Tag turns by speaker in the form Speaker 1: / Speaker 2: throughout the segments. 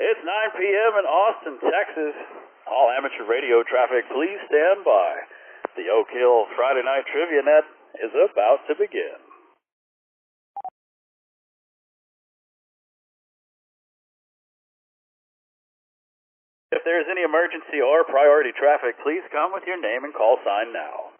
Speaker 1: It's 9 p.m. in Austin, Texas. All amateur radio traffic, please stand by. The Oak Hill Friday Night Trivia Net is about to begin. If there is any emergency or priority traffic, please come with your name and call sign now.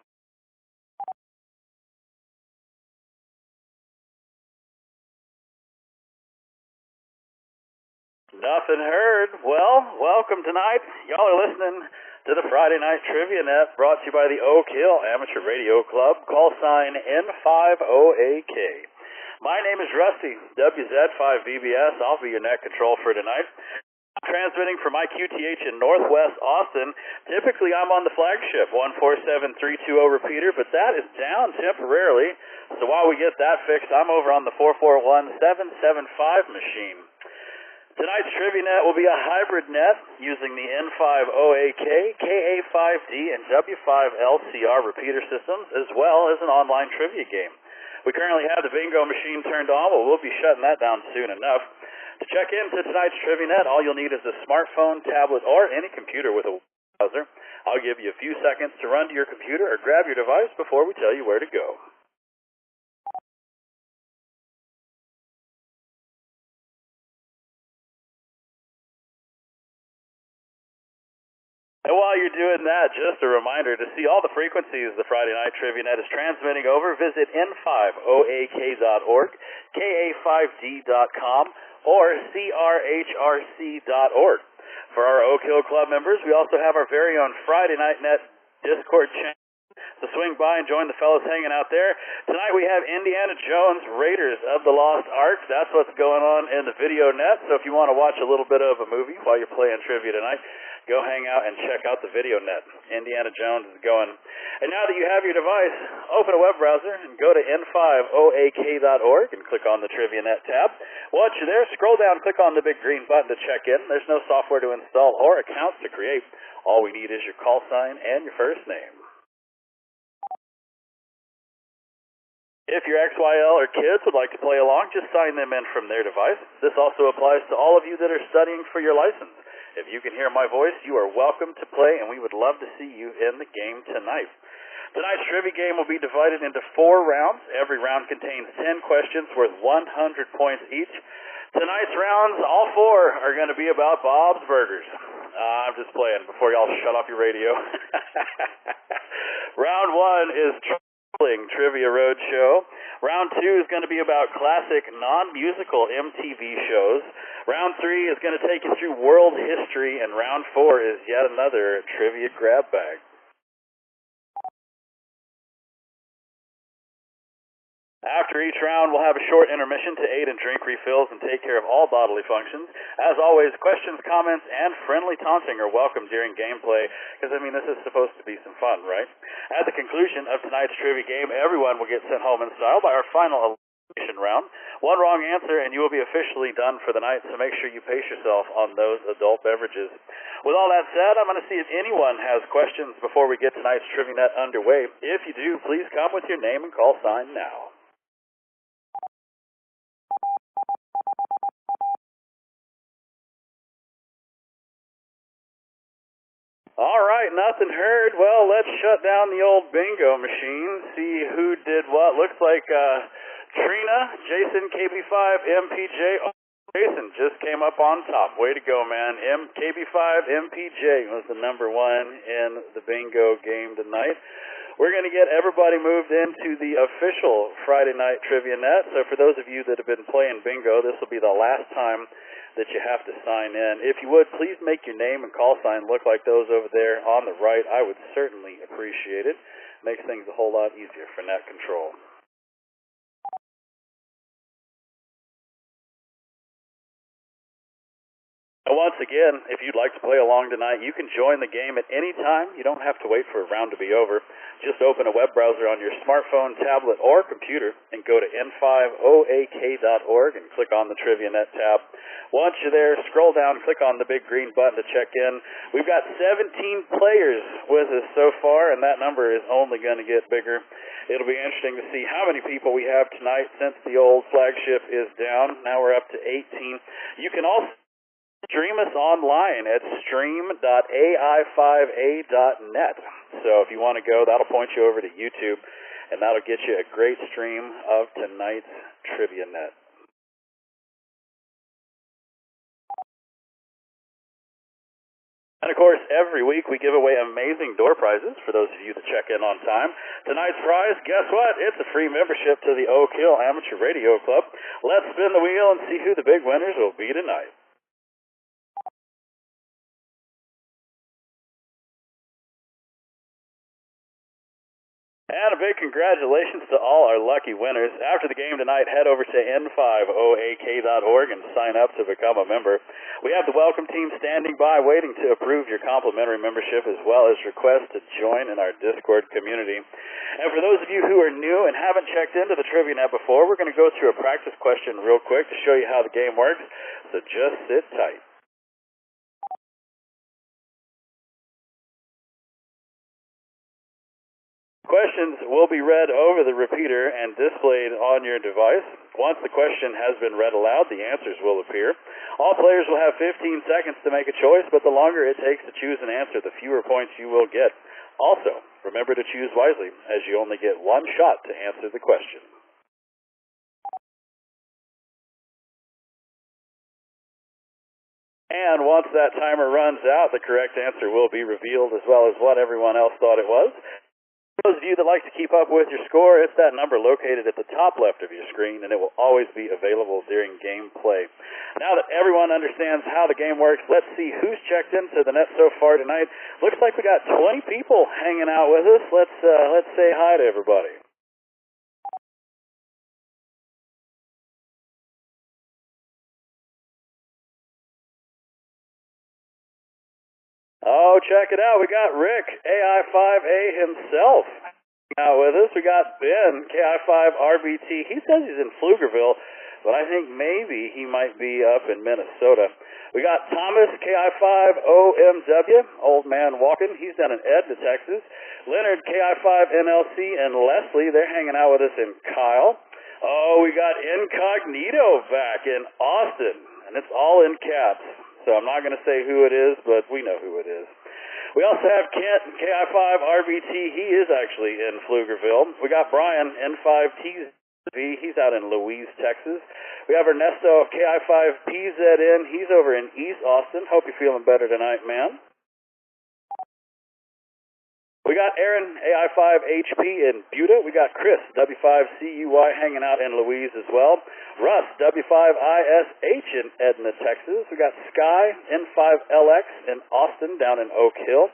Speaker 1: Nothing heard. Well, welcome tonight. Y'all are listening to the Friday Night Trivia Net, brought to you by the Oak Hill Amateur Radio Club, call sign N5OAK. My name is Rusty, WZ5VBS. I'll be your net control for tonight. I'm transmitting from my QTH in Northwest Austin. Typically, I'm on the flagship 147320 repeater, but that is down temporarily. So while we get that fixed, I'm over on the 441775 machine. Tonight's Trivia Net will be a hybrid net using the N5OAK, KA5D, and W5LCR repeater systems, as well as an online trivia game. We currently have the bingo machine turned on, but we'll be shutting that down soon enough. To check into tonight's Trivia Net, all you'll need is a smartphone, tablet, or any computer with a browser. I'll give you a few seconds to run to your computer or grab your device before we tell you where to go. And while you're doing that, just a reminder, to see all the frequencies the Friday Night Trivia Net is transmitting over, visit n5oak.org, ka5d.com, or crhrc.org. For our Oak Hill Club members, we also have our very own Friday Night Net Discord channel. So swing by and join the fellas hanging out there. Tonight we have Indiana Jones, Raiders of the Lost Ark. That's what's going on in the video net. So if you want to watch a little bit of a movie while you're playing trivia tonight, go hang out and check out the video net. Indiana Jones is going. And now that you have your device, open a web browser and go to n5oak.org and click on the Trivia Net tab. Once you're there, scroll down and click on the big green button to check in. There's no software to install or accounts to create. All we need is your call sign and your first name. If your XYL or kids would like to play along, just sign them in from their device. This also applies to all of you that are studying for your license. If you can hear my voice, you are welcome to play, and we would love to see you in the game tonight. Tonight's trivia game will be divided into 4 rounds. Every round contains 10 questions worth 100 points each. Tonight's rounds, all 4, are going to be about Bob's Burgers. I'm just playing before y'all shut off your radio. Round 1 is Trivia Roadshow. Round 2 is going to be about classic non-musical MTV shows. Round 3 is going to take you through world history, and round 4 is yet another trivia grab bag. After each round, we'll have a short intermission to aid in drink refills and take care of all bodily functions. As always, questions, comments, and friendly taunting are welcome during gameplay, because, this is supposed to be some fun, right? At the conclusion of tonight's trivia game, everyone will get sent home in style by our final elimination round. One wrong answer, and you will be officially done for the night, so make sure you pace yourself on those adult beverages. With all that said, I'm going to see if anyone has questions before we get tonight's Trivia Net underway. If you do, please come with your name and call sign now. All right, nothing heard. Well, let's shut down the old bingo machine, see who did what. Looks like Trina, Jason, KB5, MPJ. Oh, Jason just came up on top. Way to go, man. KB5, MPJ was the number 1 in the bingo game tonight. We're going to get everybody moved into the official Friday Night Trivia Net. So for those of you that have been playing bingo, this will be the last time that you have to sign in. If you would, please make your name and call sign look like those over there on the right. I would certainly appreciate it. Makes things a whole lot easier for net control. And once again, if you'd like to play along tonight, you can join the game at any time. You don't have to wait for a round to be over. Just open a web browser on your smartphone, tablet, or computer and go to n5oak.org and click on the Trivia Net tab. Once you're there, scroll down, click on the big green button to check in. We've got 17 players with us so far, and that number is only going to get bigger. It'll be interesting to see how many people we have tonight since the old flagship is down. Now we're up to 18. You can also Stream us online at stream.ai5a.net. So if you want to go, that'll point you over to YouTube, and that'll get you a great stream of tonight's Trivia Net. And of course, every week we give away amazing door prizes for those of you that check in on time. Tonight's prize, guess what? It's a free membership to the Oak Hill Amateur Radio Club. Let's spin the wheel and see who the big winners will be tonight. And a big congratulations to all our lucky winners. After the game tonight, head over to n5oak.org and sign up to become a member. We have the welcome team standing by waiting to approve your complimentary membership as well as request to join in our Discord community. And for those of you who are new and haven't checked into the Trivia Net before, we're going to go through a practice question real quick to show you how the game works, so just sit tight. Questions will be read over the repeater and displayed on your device. Once the question has been read aloud, the answers will appear. All players will have 15 seconds to make a choice, but the longer it takes to choose an answer, the fewer points you will get. Also, remember to choose wisely, as you only get one shot to answer the question. And once that timer runs out, the correct answer will be revealed as well as what everyone else thought it was. For those of you that like to keep up with your score, it's that number located at the top left of your screen, and it will always be available during gameplay. Now that everyone understands how the game works, let's see who's checked into the net so far tonight. Looks like we got 20 people hanging out with us. Let's say hi to everybody. Oh, check it out. We got Rick, AI5A himself, out with us. We got Ben, KI5RBT. He says he's in Pflugerville, but I think maybe he might be up in Minnesota. We got Thomas, KI5OMW, Old Man Walking. He's down in Edna, Texas. Leonard, KI5NLC, and Leslie, they're hanging out with us in Kyle. Oh, we got Incognito back in Austin, and it's all in caps. So I'm not going to say who it is, but we know who it is. We also have Kent, KI5RBT. He is actually in Pflugerville. We got Brian, N5TZ. He's out in Louise, Texas. We have Ernesto, KI5PZN. He's over in East Austin. Hope you're feeling better tonight, man. We got Aaron, AI5HP in Buda. We got Chris, W5CUY, hanging out in Louise as well. Russ, W5ISH in Edna, Texas. We got Sky, N5LX in Austin down in Oak Hill.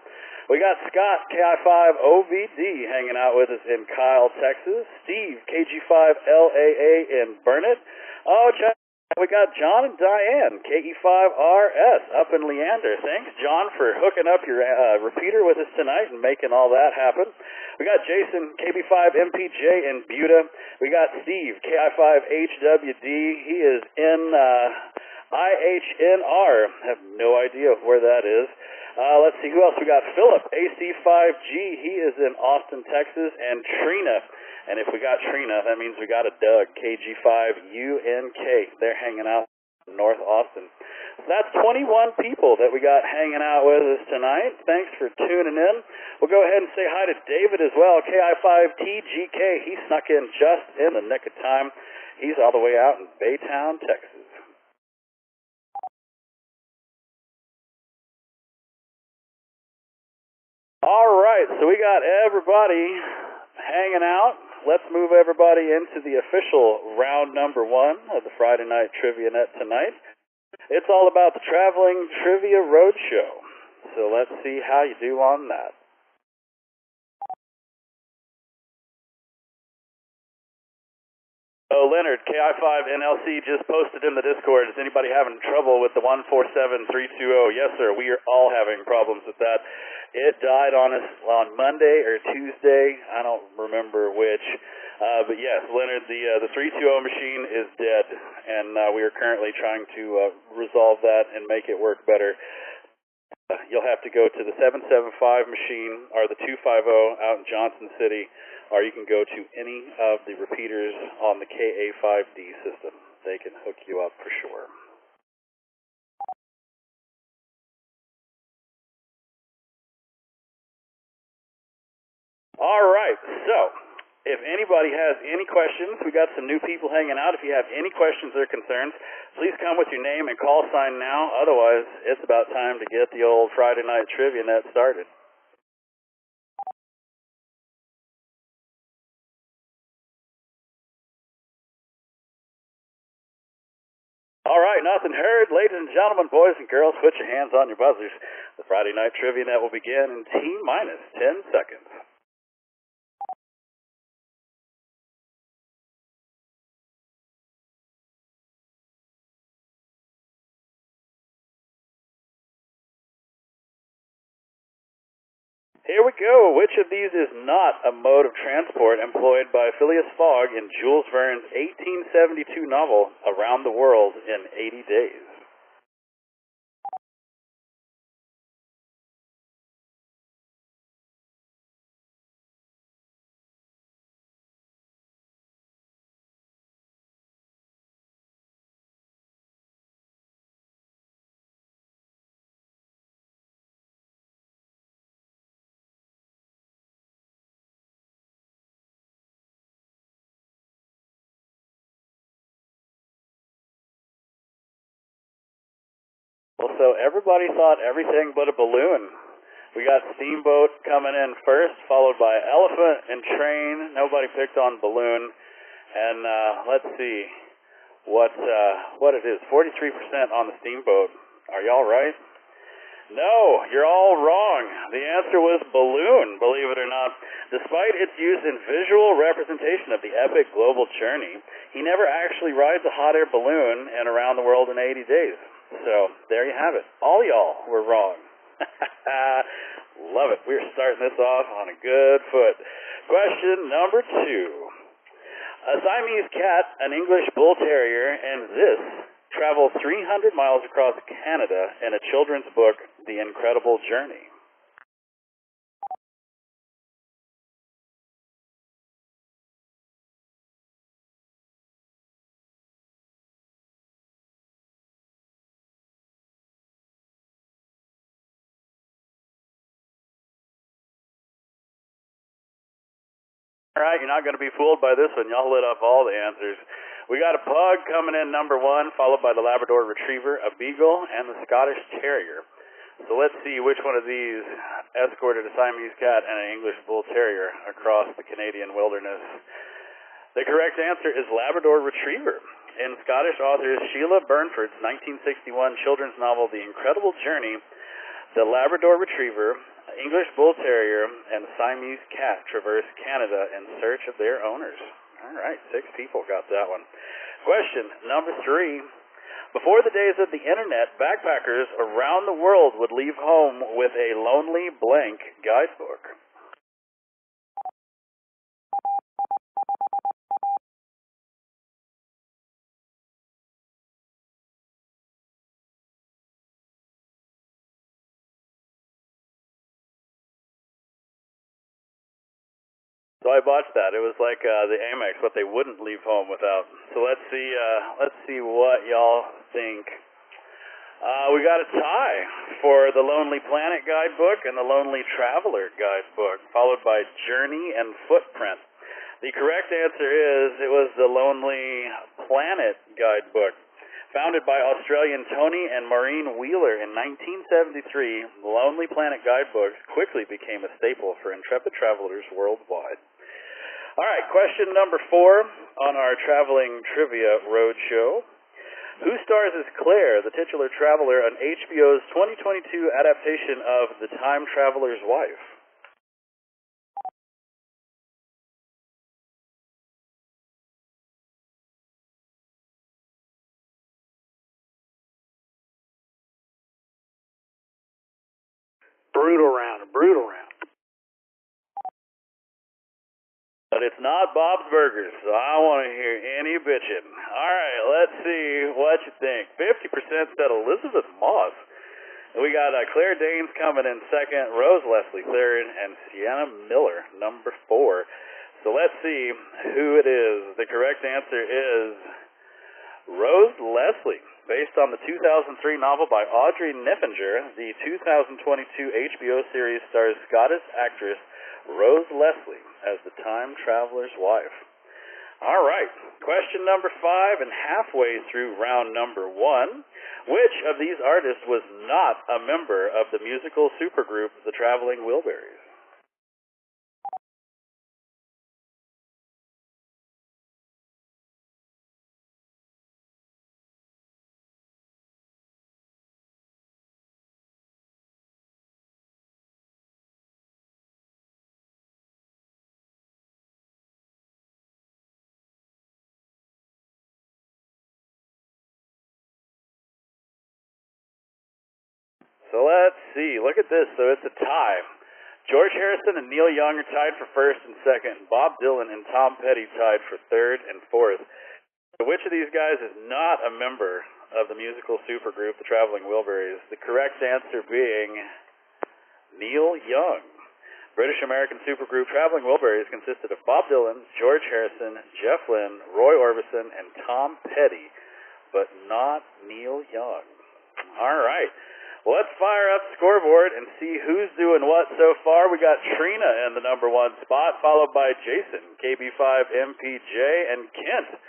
Speaker 1: We got Scott, KI5OVD, hanging out with us in Kyle, Texas. Steve, KG5LAA in Burnett. Oh, we got John and Diane, KE5RS, up in Leander. Thanks, John, for hooking up your repeater with us tonight and making all that happen. We got Jason, KB5MPJ in Buda. We got Steve, KI5HWD. He is in IHNR. Have no idea where that is. Let's see, who else? We got Philip, AC5G. He is in Austin, Texas. And Trina. And if we got Trina, that means we got a Doug, KG5UNK. They're hanging out in North Austin. So that's 21 people that we got hanging out with us tonight. Thanks for tuning in. We'll go ahead and say hi to David as well, KI5TGK. He snuck in just in the nick of time. He's all the way out in Baytown, Texas. All right, so we got everybody hanging out. Let's move everybody into the official round number 1 of the Friday Night Trivia Net tonight. It's all about the Traveling Trivia Roadshow. So let's see how you do on that. Oh, Leonard, KI5NLC just posted in the Discord. Is anybody having trouble with the 147320? Yes, sir. We are all having problems with that. It died on us on Monday or Tuesday. I don't remember which. But yes, Leonard, the 320 machine is dead, and we are currently trying to resolve that and make it work better. You'll have to go to the 775 machine or the 250 out in Johnson City, or you can go to any of the repeaters on the KA5D system. They can hook you up for sure. All right, so if anybody has any questions, we got some new people hanging out. If you have any questions or concerns, please come with your name and call sign now. Otherwise, it's about time to get the old Friday night trivia net started. All right, nothing heard. Ladies and gentlemen, boys and girls, put your hands on your buzzers. The Friday night trivia net will begin in T-minus 10 seconds. Here we go. Which of these is not a mode of transport employed by Phileas Fogg in Jules Verne's 1872 novel, Around the World in 80 Days? Well, so everybody thought everything but a balloon. We got steamboat coming in first, followed by elephant and train. Nobody picked on balloon. And let's see what it is. 43% on the steamboat. Are y'all right? No, you're all wrong. The answer was balloon, believe it or not. Despite its use in visual representation of the epic global journey, he never actually rides a hot air balloon and Around the World in 80 days. So, there you have it. All y'all were wrong. Love it. We're starting this off on a good foot. Question number 2. A Siamese cat, an English bull terrier, and this travel 300 miles across Canada in a children's book, The Incredible Journey. All right, you're not going to be fooled by this one. Y'all lit up all the answers. We got a pug coming in number 1, followed by the Labrador Retriever, a Beagle, and the Scottish Terrier. So let's see which one of these escorted a Siamese cat and an English Bull Terrier across the Canadian wilderness. The correct answer is Labrador Retriever. In Scottish author Sheila Burnford's 1961 children's novel, The Incredible Journey, the Labrador Retriever, English Bull Terrier, and Siamese cat traverse Canada in search of their owners. All right, 6 people got that one. Question number 3. Before the days of the internet, backpackers around the world would leave home with a lonely blank guidebook. So I botched that. It was like the Amex, what they wouldn't leave home without. So let's see what y'all think. We got a tie for the Lonely Planet guidebook and the Lonely Traveler guidebook, followed by Journey and Footprint. The correct answer is it was the Lonely Planet guidebook. Founded by Australian Tony and Maureen Wheeler in 1973, the Lonely Planet guidebooks quickly became a staple for intrepid travelers worldwide. All right, question number 4 on our traveling trivia roadshow. Who stars as Claire, the titular traveler, on HBO's 2022 adaptation of The Time Traveler's Wife? Brutal round. But it's not Bob's Burgers, so I want to hear any bitching. All right, let's see what you think. 50% said Elizabeth Moss. We got Claire Danes coming in second, Rose Leslie third, and Sienna Miller number 4. So let's see who it is. The correct answer is Rose Leslie. Based on the 2003 novel by Audrey Niffinger, the 2022 HBO series stars Scottish actress Rose Leslie as the time traveler's wife? All right, question number 5, and halfway through round number 1. Which of these artists was not a member of the musical supergroup The Traveling Wilburys? So let's see. Look at this. So it's a tie. George Harrison and Neil Young are tied for first and second. Bob Dylan and Tom Petty tied for third and fourth. So which of these guys is not a member of the musical supergroup The Traveling Wilburys? The correct answer being Neil Young. British American supergroup Traveling Wilburys consisted of Bob Dylan, George Harrison, Jeff Lynne, Roy Orbison, and Tom Petty, but not Neil Young. All right. Let's fire up the scoreboard and see who's doing what so far. We got Trina in the number 1 spot, followed by Jason, KB5MPJ, and Kent.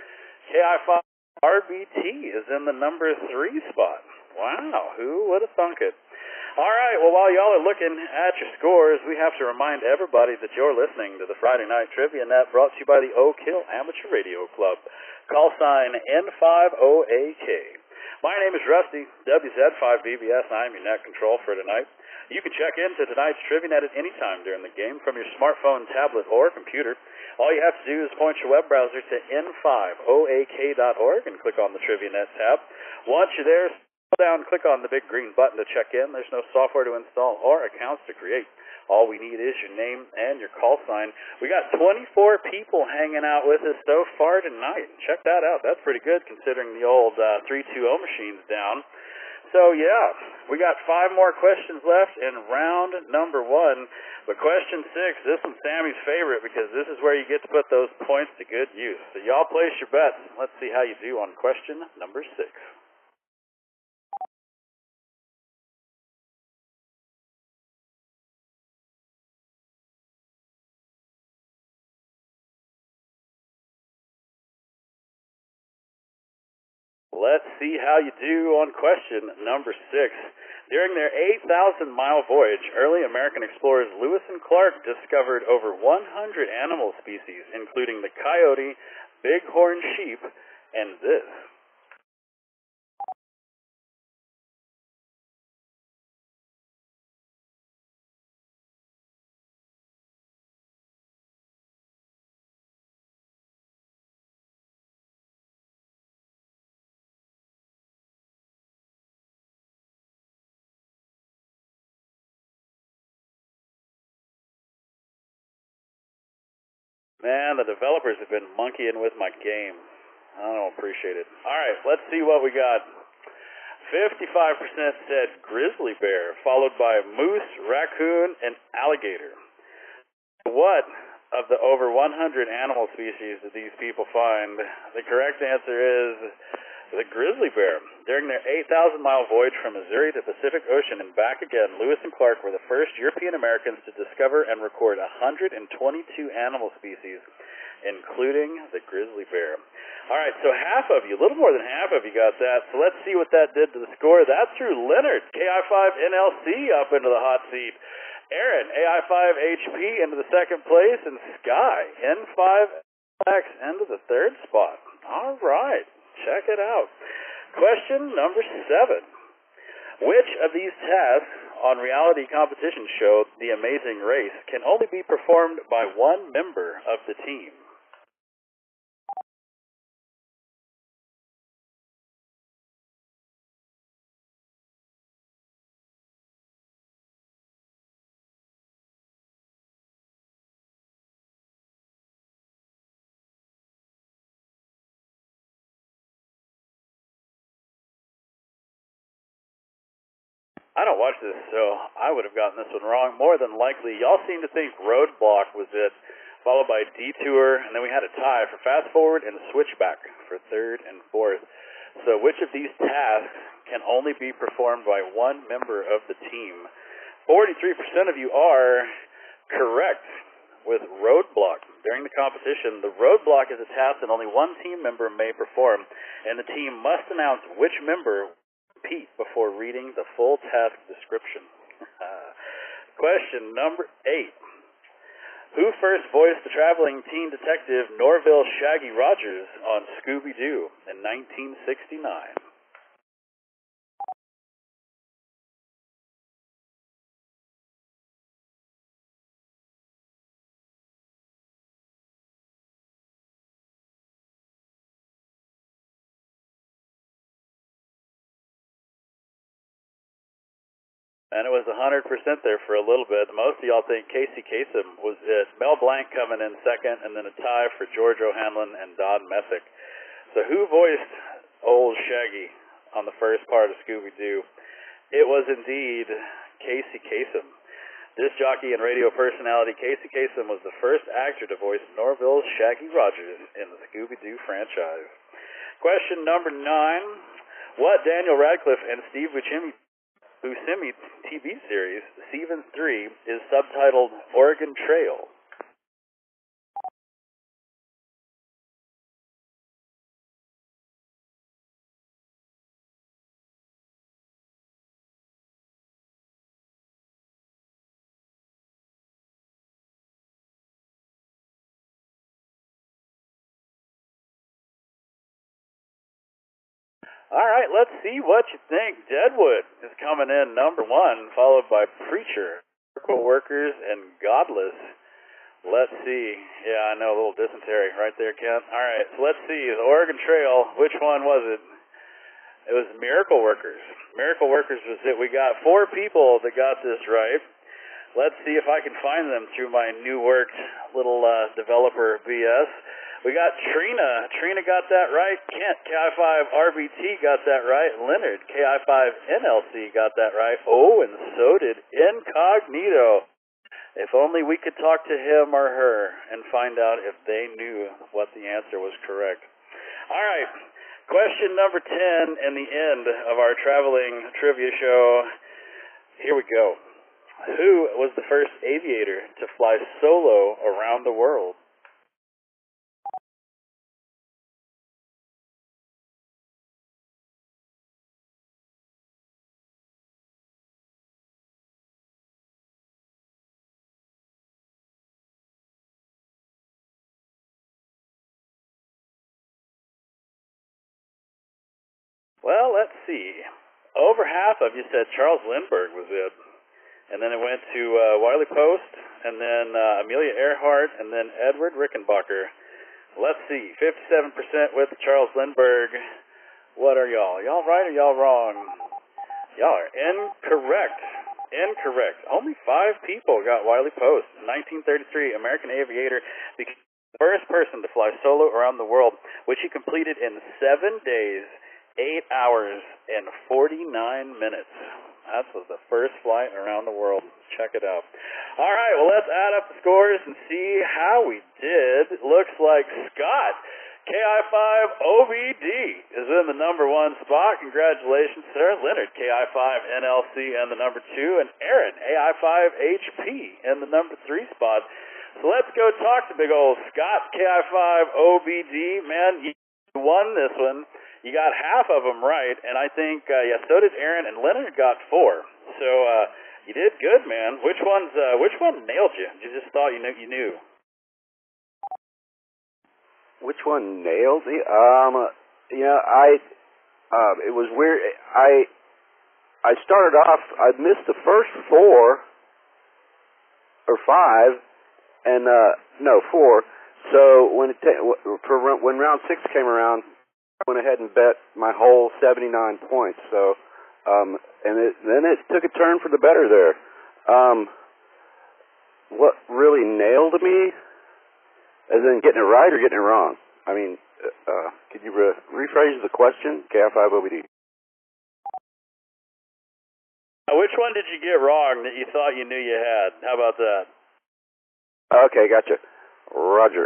Speaker 1: KI5RBT is in the number 3 spot. Wow, who would have thunk it? All right, well, while y'all are looking at your scores, we have to remind everybody that you're listening to the Friday Night Trivia Net, brought to you by the Oak Hill Amateur Radio Club. Call sign N50AK. My name is Rusty, WZ5BBS, and I'm your net control for tonight. You can check into tonight's Trivia Net at any time during the game from your smartphone, tablet, or computer. All you have to do is point your web browser to n5oak.org and click on the Trivia Net tab. Once you're there, scroll down, click on the big green button to check in. There's no software to install or accounts to create. All we need is your name and your call sign. We got 24 people hanging out with us so far tonight. Check that out. That's pretty good considering the old 320 machine's down. So, yeah, we got 5 more questions left in round number 1. But question 6, this one's Sammy's favorite because this is where you get to put those points to good use. So y'all place your bets. Let's see how you do on question number 6. Let's see how you do on question number 6. During their 8,000-mile voyage, early American explorers Lewis and Clark discovered over 100 animal species, including the coyote, bighorn sheep, and this. Man, the developers have been monkeying with my game. I don't appreciate it. All right, let's see what we got. 55% said grizzly bear, followed by moose, raccoon, and alligator. What of the over 100 animal species did these people find? The correct answer is the grizzly bear. During their 8,000-mile voyage from Missouri to Pacific Ocean and back again, Lewis and Clark were the first European Americans to discover and record 122 animal species, including the grizzly bear. All right, so half of you, a little more than half of you got that. So let's see what that did to the score. That threw Leonard, KI5NLC, up into the hot seat. Aaron, AI5HP, into the second place, and Sky, N5X, into the third spot. All right. Check it out. Question number 7. Which of these tasks on reality competition show The Amazing Race can only be performed by one member of the team? I don't watch this, so I would have gotten this one wrong. More than likely, y'all seem to think Roadblock was it, followed by Detour, and then we had a tie for Fast Forward and Switchback for third and fourth. So which of these tasks can only be performed by one member of the team? 43% of you are correct. with roadblock. During the competition, the roadblock is a task that only one team member may perform, and the team must announce which member will compete before reading the full task description. Question number 8. Who first voiced the traveling teen detective Norville Shaggy Rogers on Scooby-Doo in 1969? And it was 100% there for a little bit. Most of y'all think Casey Kasem was it. Mel Blanc coming in second, and then a tie for George O'Hanlon and Don Messick. So who voiced old Shaggy on the first part of Scooby-Doo? It was indeed Casey Kasem. Disc jockey and radio personality Casey Kasem was the first actor to voice Norville Shaggy Rogers in the Scooby-Doo franchise. Question number 9. What Daniel Radcliffe and Steve Buscemi TV series, Season 3, is subtitled Oregon Trail? All right, let's see what you think. Deadwood is coming in number 1, followed by Preacher, Miracle Workers, and Godless. Let's see. Yeah, I know, a little dysentery right there, Kent. All right, so let's see. The Oregon Trail, which one was it? It was Miracle Workers. Miracle Workers was it. We got 4 people that got this right. Let's see if I can find them through my new worked little developer BS. We got Trina. Trina got that right. Kent, KI5RBT, got that right. Leonard, KI5NLC, got that right. Oh, and so did Incognito. If only we could talk to him or her and find out if they knew what the answer was correct. All right, question number 10 and the end of our traveling trivia show. Here we go. Who was the first aviator to fly solo around the world? Well, let's see. Over half of you said Charles Lindbergh was it. And then it went to Wiley Post, and then Amelia Earhart, and then Edward Rickenbacker. Let's see. 57% with Charles Lindbergh. What are y'all? Y'all right or y'all wrong? Y'all are incorrect. Incorrect. Only 5 people got Wiley Post. In 1933, American aviator became the first person to fly solo around the world, which he completed in 7 days, 8 hours, and 49 minutes. That was the first flight around the world. Check it out. All right, well, let's add up the scores and see how we did. Looks like Scott, KI5OBD, is in the number 1 spot. Congratulations, sir. Leonard, KI5NLC, in the number 2. And Aaron, AI5HP, in the number 3 spot. So let's go talk to big old Scott, KI5OBD. Man, you won this one. You got half of them right, and I think, yeah, so did Aaron, and Leonard got 4. So you did good, man. Which one nailed you? You just thought you knew.
Speaker 2: Which one nailed me? It was weird. I started off. I missed the first 4 or 5, and 4. So when when round 6 came around, I went ahead and bet my whole 79 points. So, then it took a turn for the better there. What really nailed me, as in getting it right or getting it wrong? I mean, could you rephrase the question? KI5OBD.
Speaker 1: Which one did you get wrong that you thought you knew you had? How about that?
Speaker 2: Okay, gotcha. Roger.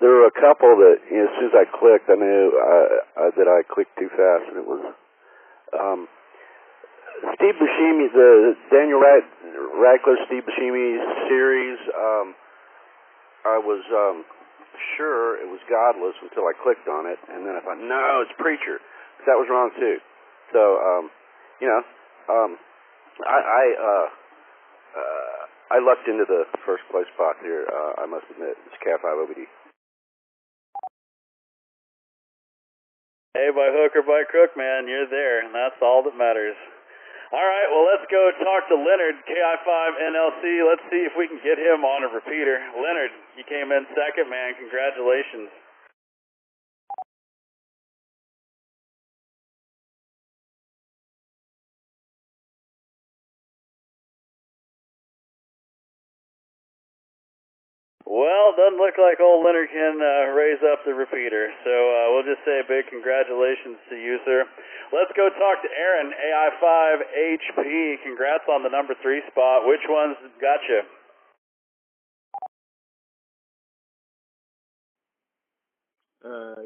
Speaker 2: There were a couple that, as soon as I clicked, I knew that I clicked too fast, and it was Steve Buscemi, the Daniel Radcliffe, Steve Buscemi series, I was sure it was Godless until I clicked on it, and then I thought, no, it's Preacher. But that was wrong too. So, you know, I lucked into the first place spot here. I must admit, it's Cat5OBD.
Speaker 1: Hey, by hook or by crook, man, you're there, and that's all that matters. All right, well, let's go talk to Leonard, KI5NLC. Let's see if we can get him on a repeater. Leonard, you came in second, man. Congratulations. Well, doesn't look like old Leonard can raise up the repeater, so we'll just say a big congratulations to you, sir. Let's go talk to Aaron, AI5HP. Congrats on the number 3 spot. Which one's got you?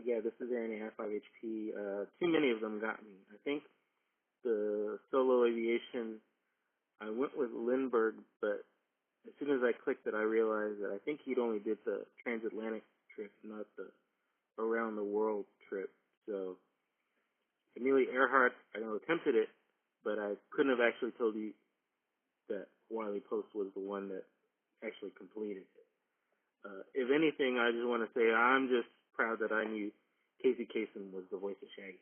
Speaker 3: Yeah, this is Aaron AI5HP. Too many of them got me. I think the solo aviation, I went with Lindbergh, but as soon as I clicked it, I realized that I think he'd only did the transatlantic trip, not the around the world trip. So Amelia Earhart, I know, attempted it, but I couldn't have actually told you that Wiley Post was the one that actually completed it. If anything, I just want to say I'm just proud that I knew Casey Kasem was the voice of Shaggy.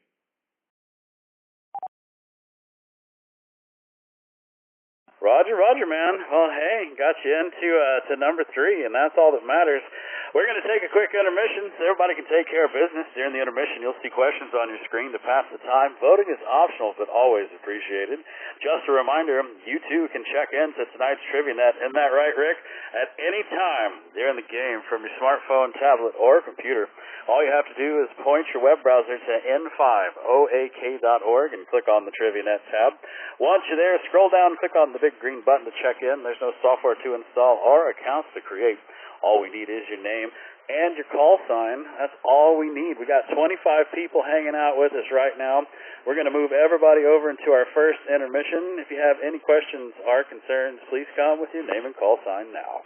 Speaker 1: Roger, man. Well, hey, got you into to number 3, and that's all that matters. We're going to take a quick intermission so everybody can take care of business. During the intermission, you'll see questions on your screen to pass the time. Voting is optional, but always appreciated. Just a reminder, you too can check in to tonight's Trivia Net. Isn't that right, Rick? At any time during the game from your smartphone, tablet, or computer. All you have to do is point your web browser to n5oak.org and click on the Trivia Net tab. Once you're there, scroll down and click on the big green button to check in. There's no software to install or accounts to create. All we need is your name and your call sign. That's all we need. We got 25 people hanging out with us right now. We're going to move everybody over into our first intermission. If you have any questions or concerns, please come with your name and call sign now.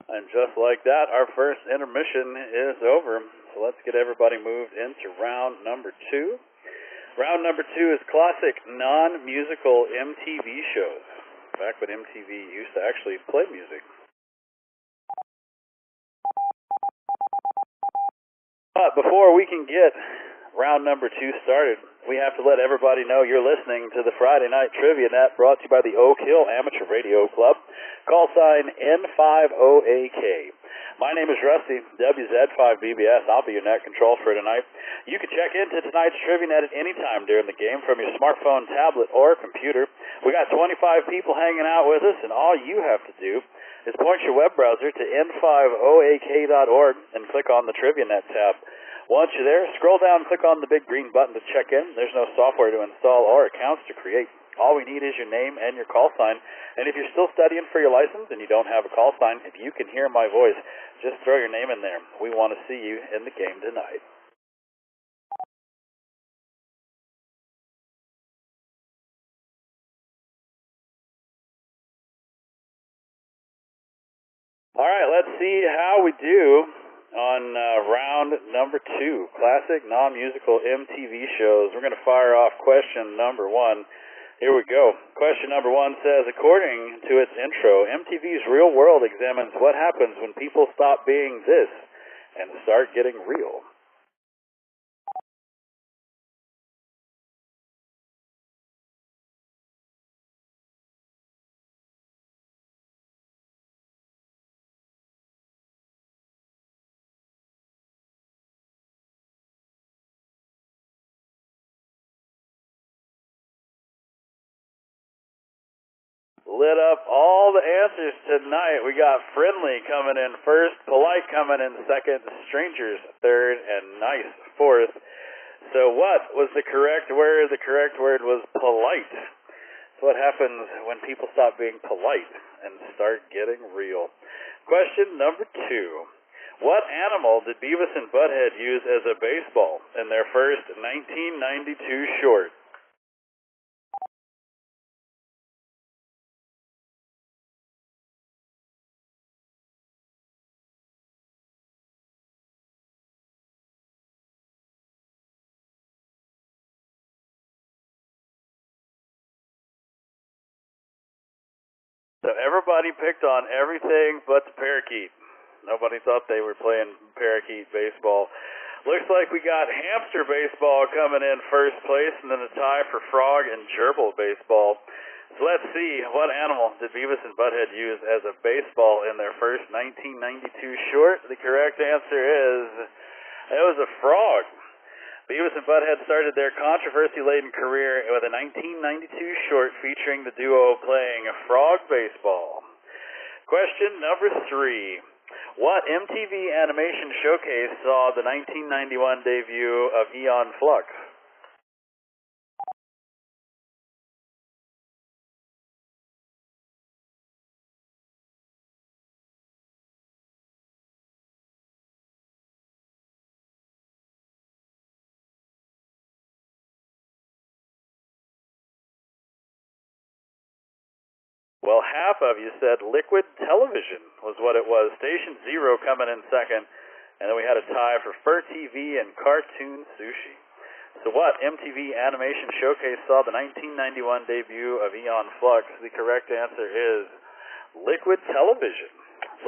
Speaker 1: And just like that, our first intermission is over. So let's get everybody moved into round number 2. Round number 2 is classic non-musical MTV shows. Back when MTV used to actually play music. But before we can get round number 2 started, we have to let everybody know you're listening to the Friday Night Trivia Net brought to you by the Oak Hill Amateur Radio Club. Call sign N5OAK. My name is Rusty, WZ5BBS. I'll be your net control for tonight. You can check into tonight's Trivia Net at any time during the game from your smartphone, tablet, or computer. We got 25 people hanging out with us, and all you have to do is point your web browser to n5oak.org and click on the Trivia Net tab. Once you're there, scroll down and click on the big green button to check in. There's no software to install or accounts to create. All we need is your name and your call sign. And if you're still studying for your license and you don't have a call sign, if you can hear my voice, just throw your name in there. We want to see you in the game tonight. All right, let's see how we do on round number 2, classic non-musical MTV shows. We're going to fire off question number 1. Here we go. Question number 1 says, according to its intro, MTV's Real World examines what happens when people stop being this and start getting real. Lit up all the answers tonight. We got friendly coming in first, polite coming in second, strangers third, and nice fourth. So what was the correct word? The correct word was polite. So what happens when people stop being polite and start getting real? Question number 2. What animal did Beavis and Butthead use as a baseball in their first 1992 short? So everybody picked on everything but the parakeet. Nobody thought they were playing parakeet baseball. Looks like we got hamster baseball coming in first place, and then a tie for frog and gerbil baseball. So let's see, what animal did Beavis and Butthead use as a baseball in their first 1992 short? The correct answer is, it was a frog. Beavis and Butthead started their controversy-laden career with a 1992 short featuring the duo playing frog baseball. Question number 3. What MTV animation showcase saw the 1991 debut of Aeon Flux? Well, half of you said Liquid Television was what it was. Station Zero coming in second. And then we had a tie for Fur TV and Cartoon Sushi. So what MTV Animation Showcase saw the 1991 debut of Aeon Flux? The correct answer is Liquid Television.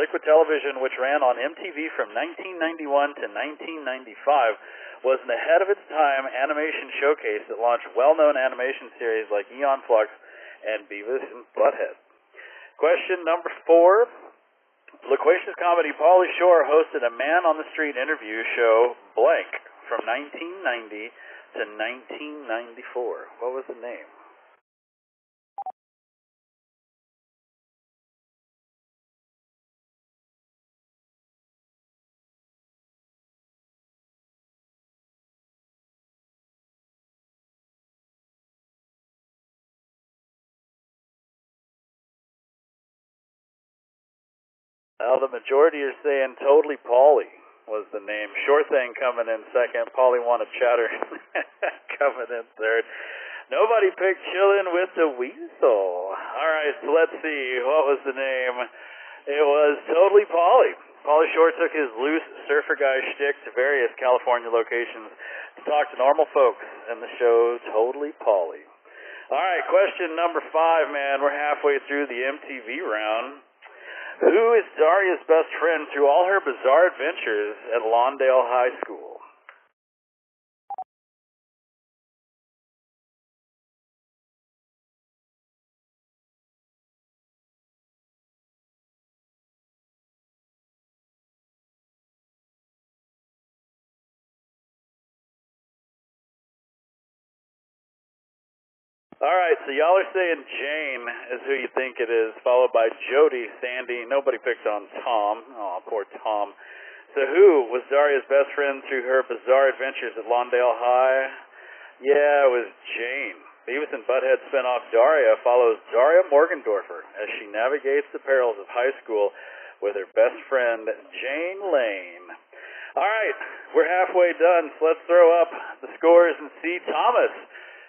Speaker 1: Liquid Television, which ran on MTV from 1991 to 1995, was an ahead of its time animation showcase that launched well-known animation series like Aeon Flux and Beavis and Butthead. Question number 4. Loquacious comedy Pauly Shore hosted a man-on-the-street interview show, Blank, from 1990 to 1994. What was the name? Well, the majority are saying Totally Pauly was the name. Short Thing coming in second. Pauly Wanna Chatter coming in third. Nobody picked Chillin' with the Weasel. All right, so let's see. What was the name? It was totally Pauly. Pauly Shore took his loose surfer guy shtick to various California locations to talk to normal folks, and the show Totally Pauly. All right, question number 5, man. We're halfway through the MTV round. Who is Daria's best friend through all her bizarre adventures at Lawndale High School? All right, so y'all are saying Jane is who you think it is, followed by Jody, Sandy. Nobody picked on Tom. Oh, poor Tom. So who was Daria's best friend through her bizarre adventures at Lawndale High? Yeah, it was Jane. Beavis and Butthead spinoff Daria follows Daria Morgendorfer as she navigates the perils of high school with her best friend, Jane Lane. All right, we're halfway done, so let's throw up the scores and see Thomas.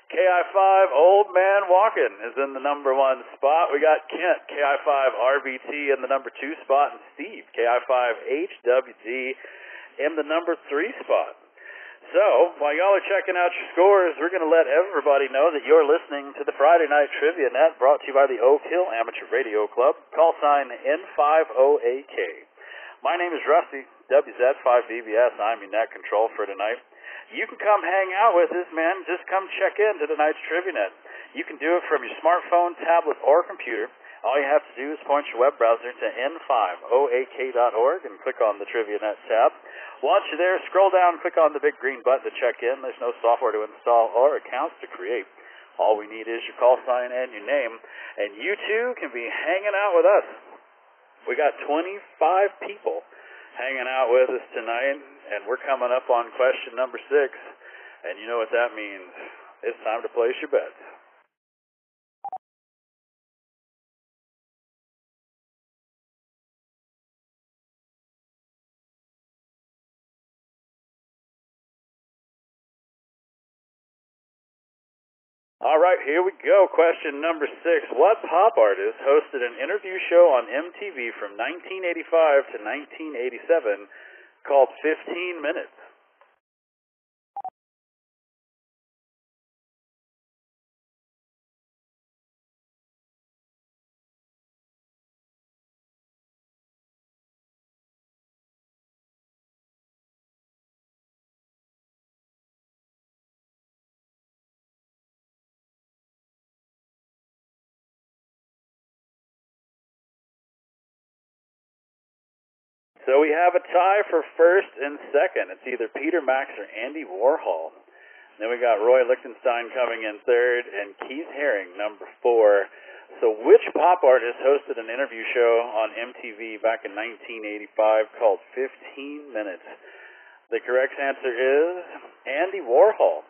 Speaker 1: KI5 Old Man Walkin' is in the number 1 spot. We got Kent, KI5 RBT in the number 2 spot, and Steve, KI5 HWD in the number 3 spot. So, while y'all are checking out your scores, we're going to let everybody know that you're listening to the Friday Night Trivia Net brought to you by the Oak Hill Amateur Radio Club, call sign N50AK. My name is Rusty, WZ5DBS. I'm your net control for tonight. You can come hang out with us, man. Just come check in to tonight's Trivia Net. You can do it from your smartphone, tablet, or computer. All you have to do is point your web browser to n50ak.org and click on the Trivia Net tab. Once you're there, scroll down and click on the big green button to check in. There's no software to install or accounts to create. All we need is your call sign and your name, and you too can be hanging out with us. We got 25 people hanging out with us tonight, and we're coming up on question number 6, and you know what that means. It's time to place your bets. All right, here we go. Question number 6. What pop artist hosted an interview show on MTV from 1985 to 1987 called 15 Minutes? So we have a tie for first and second. It's either Peter Max or Andy Warhol. Then we got Roy Lichtenstein coming in third and Keith Haring number 4. So which pop artist hosted an interview show on MTV back in 1985 called 15 Minutes? The correct answer is Andy Warhol.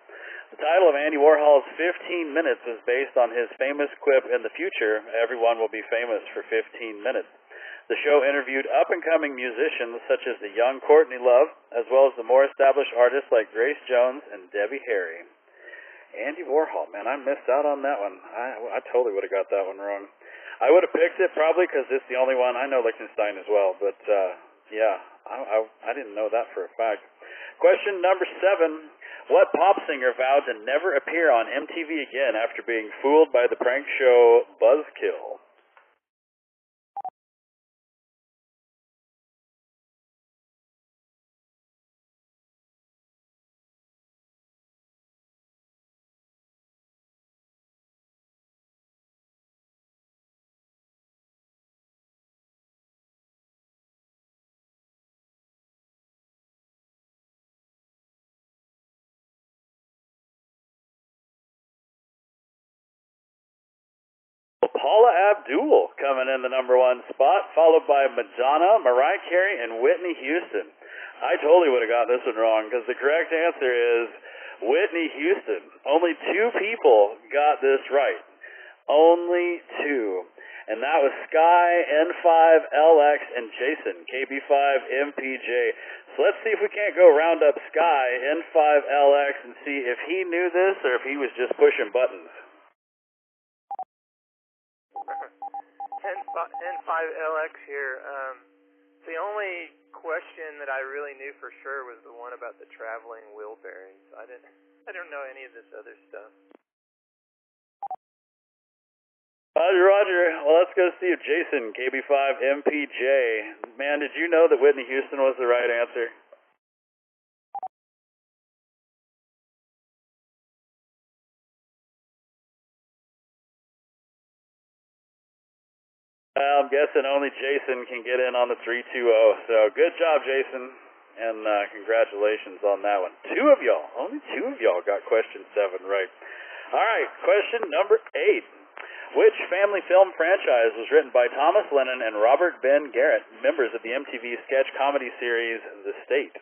Speaker 1: The title of Andy Warhol's 15 Minutes is based on his famous quip, "In the future, everyone will be famous for 15 minutes." The show interviewed up-and-coming musicians such as the young Courtney Love, as well as the more established artists like Grace Jones and Debbie Harry. Andy Warhol, man, I missed out on that one. I totally would have got that one wrong. I would have picked it probably because it's the only one. I know Lichtenstein as well, but yeah, I didn't know that for a fact. Question number 7. What pop singer vowed to never appear on MTV again after being fooled by the prank show Buzzkill? Paula Abdul coming in the number 1 spot, followed by Madonna, Mariah Carey, and Whitney Houston. I totally would have got this one wrong because the correct answer is Whitney Houston. Only 2 people got this right. Only 2. And that was Sky, N5LX, and Jason, KB5MPJ. So let's see if we can't go round up Sky, N5LX, and see if he knew this or if he was just pushing buttons.
Speaker 4: N5LX here. The only question that I really knew for sure was the one about the traveling wheel bearings. I don't know any of this other stuff.
Speaker 1: Roger. Well, let's go see if Jason, KB5MPJ. Man, did you know that Whitney Houston was the right answer? I'm guessing only Jason can get in on the 320. So good job, Jason, and congratulations on that one. Only two of y'all got question 7 right. All right, question number 8. Which family film franchise was written by Thomas Lennon and Robert Ben Garrett, members of the MTV sketch comedy series The State?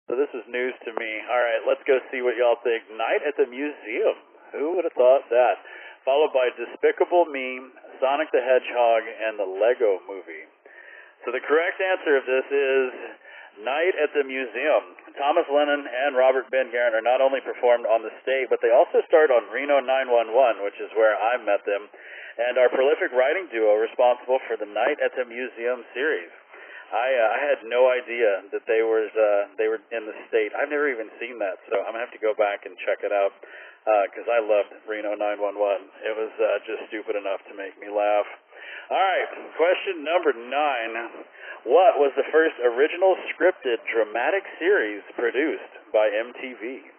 Speaker 1: So this is news to me. All right, let's go see what y'all think. Night at the Museum. Who would have thought that? Followed by Despicable Me, Sonic the Hedgehog, and the Lego Movie. So the correct answer of this is Night at the Museum. Thomas Lennon and Robert Ben Garrett are not only performed on The State, but they also starred on Reno 911, which is where I met them, and are prolific writing duo responsible for the Night at the Museum series. I had no idea that they were in The State. I've never even seen that, so I'm gonna have to go back and check it out because I loved Reno 911. It was just stupid enough to make me laugh. All right, question number 9. What was the first original scripted dramatic series produced by MTV?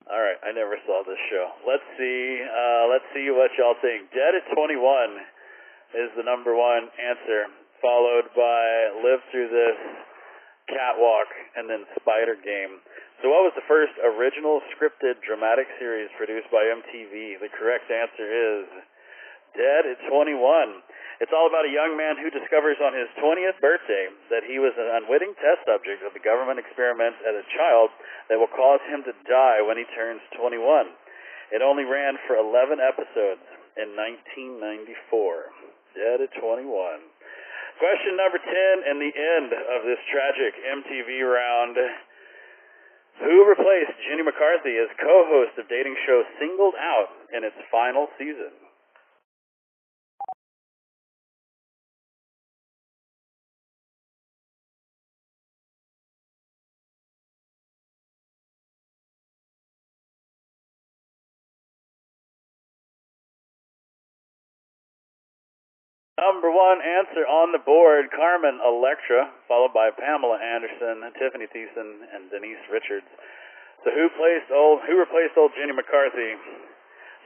Speaker 1: All right, I never saw this show. Let's see what y'all think. Dead at 21 is the number 1 answer, followed by Live Through This, Catwalk, and then Spider Game. So what was the first original scripted dramatic series produced by MTV? The correct answer is Dead at 21. It's all about a young man who discovers on his 20th birthday that he was an unwitting test subject of the government experiment as a child that will cause him to die when he turns 21. It only ran for 11 episodes in 1994. Dead at 21. Question number 10 and the end of this tragic MTV round. Who replaced Jenny McCarthy as co-host of dating show Singled Out in its final season? Number 1 answer on the board, Carmen Electra, followed by Pamela Anderson, Tiffany Thiessen, and Denise Richards. So who replaced old Jenny McCarthy?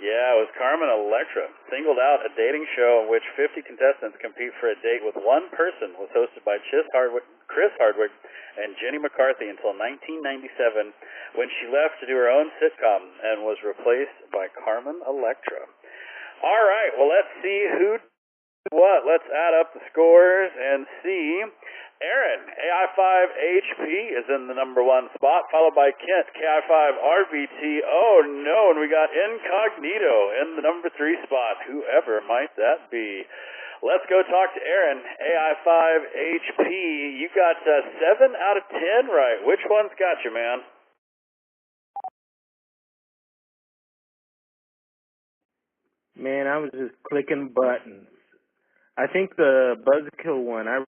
Speaker 1: Yeah, it was Carmen Electra. Singled Out, a dating show in which 50 contestants compete for a date with one person, was hosted by Chris Hardwick and Jenny McCarthy until 1997, when she left to do her own sitcom and was replaced by Carmen Electra. All right, well, let's see who what. Let's add up the scores and see. Aaron, AI5HP is in the number 1 spot, followed by Kent, KI5RVT. Oh no, and we got Incognito in the number 3 spot. Whoever might that be. Let's go talk to Aaron, AI5HP. You got 7 out of 10 right. Which one's got you, man?
Speaker 3: Man, I was just clicking buttons. I think the Buzzkill one, I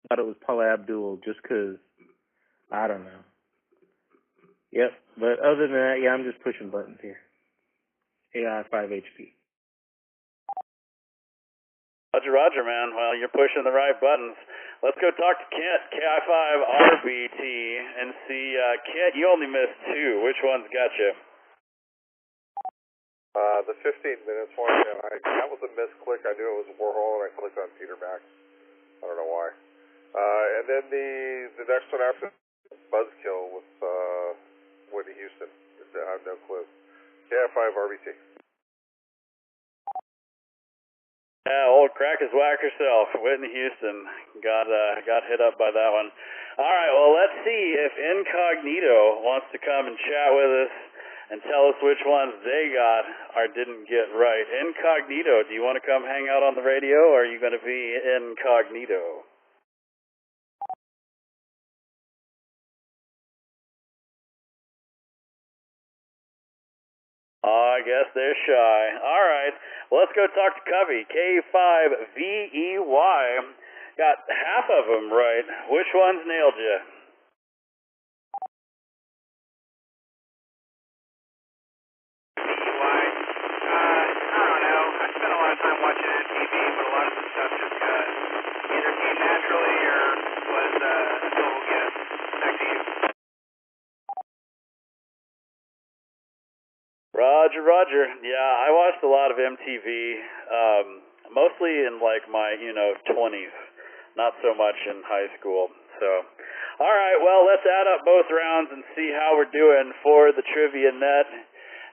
Speaker 3: thought it was Paula Abdul just 'cause, I don't know. Yep, but other than that, yeah, I'm just pushing buttons here. AI5HP.
Speaker 1: Roger, man. Well, you're pushing the right buttons. Let's go talk to Kent, KI5RBT, and see, Kent, you only missed 2. Which one's got you?
Speaker 2: The 15 minutes one, that was a misclick. I knew it was Warhol, and I clicked on Peter Max. I don't know why.
Speaker 5: And then the next one after Buzzkill with Whitney Houston. I have no clue. AI5 RBT.
Speaker 1: Yeah, old crack his whack herself, Whitney Houston, got hit up by that one. All right, well, let's see if Incognito wants to come and chat with us and tell us which ones they got or didn't get right. Incognito, do you want to come hang out on the radio, or are you going to be incognito? I guess they're shy. All right, well, let's go talk to Covey. K5VEY. Got half of them right. Which ones nailed you?
Speaker 6: I don't know. I spent a lot of time watching it on TV, but a lot of the stuff just either came naturally or was a total guess. Back to you.
Speaker 1: Roger. Yeah, I watched a lot of MTV, mostly in like my, 20s, not so much in high school. So, all right, well, let's add up both rounds and see how we're doing for the trivia net.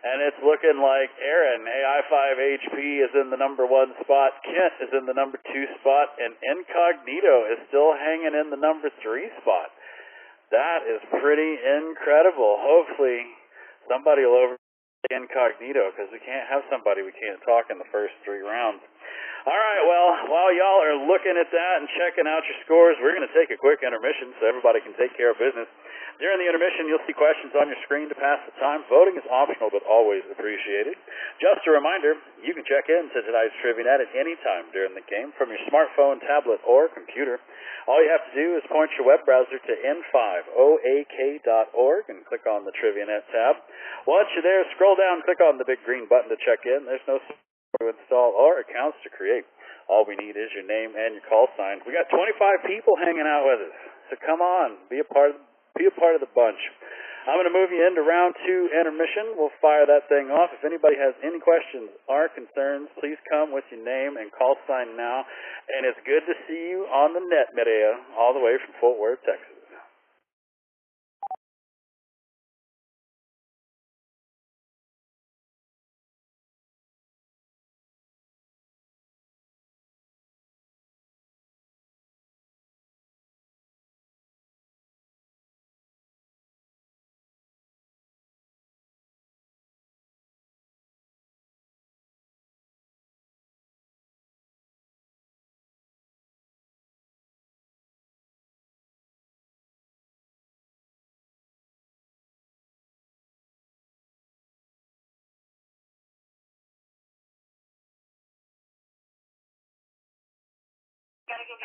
Speaker 1: And it's looking like Aaron, AI5HP, is in the number 1 spot, Kent is in the number 2 spot, and Incognito is still hanging in the number 3 spot. That is pretty incredible. Hopefully somebody will over Incognito, because we can't have somebody we can't talk in the first 3 rounds. All right, well, while y'all are looking at that and checking out your scores, we're going to take a quick intermission so everybody can take care of business. During the intermission, you'll see questions on your screen to pass the time. Voting is optional but always appreciated. Just a reminder, you can check in to tonight's Trivia Net at any time during the game from your smartphone, tablet, or computer. All you have to do is point your web browser to n5oak.org and click on the Trivia Net tab. Once you're there, scroll down, click on the big green button to check in. There's no to install or accounts to create. All we need is your name and your call sign. We got 25 people hanging out with us, so come on, be a part of the bunch. I'm going to move you into round 2 intermission. We'll fire that thing off. If anybody has any questions or concerns, please come with your name and call sign now. And it's good to see you on the net media all the way from Fort Worth, Texas.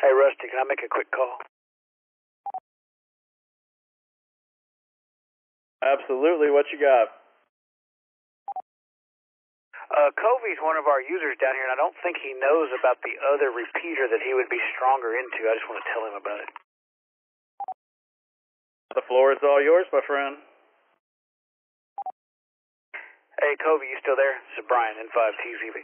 Speaker 6: Hey, Rusty, can I make a quick call?
Speaker 1: Absolutely. What you got?
Speaker 6: Covey's one of our users down here, and I don't think he knows about the other repeater that he would be stronger into. I just want to tell him about it.
Speaker 1: The floor is all yours, my friend.
Speaker 6: Hey, Covey, you still there? This is Brian, N5TZV.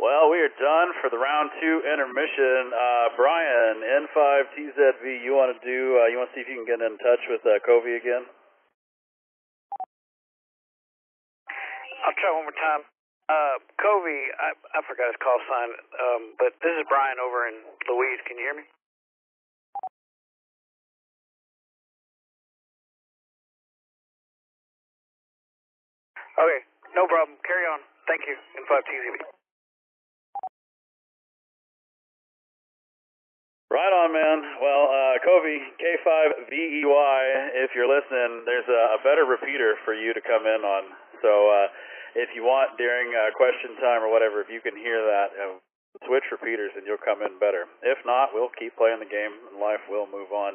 Speaker 1: Well, we are done for the round 2 intermission. Brian, N5TZV, you want to see if you can get in touch with Covey again?
Speaker 6: I'll try one more time. Covey, I forgot his call sign, but this is Brian over in Louise. Can you hear me? Okay, no problem. Carry on. Thank you. N5TZV.
Speaker 1: Right on, man. Well, Covey, K5VEY, if you're listening, there's a better repeater for you to come in on. So if you want during question time or whatever, if you can hear that, switch repeaters and you'll come in better. If not, we'll keep playing the game and life will move on.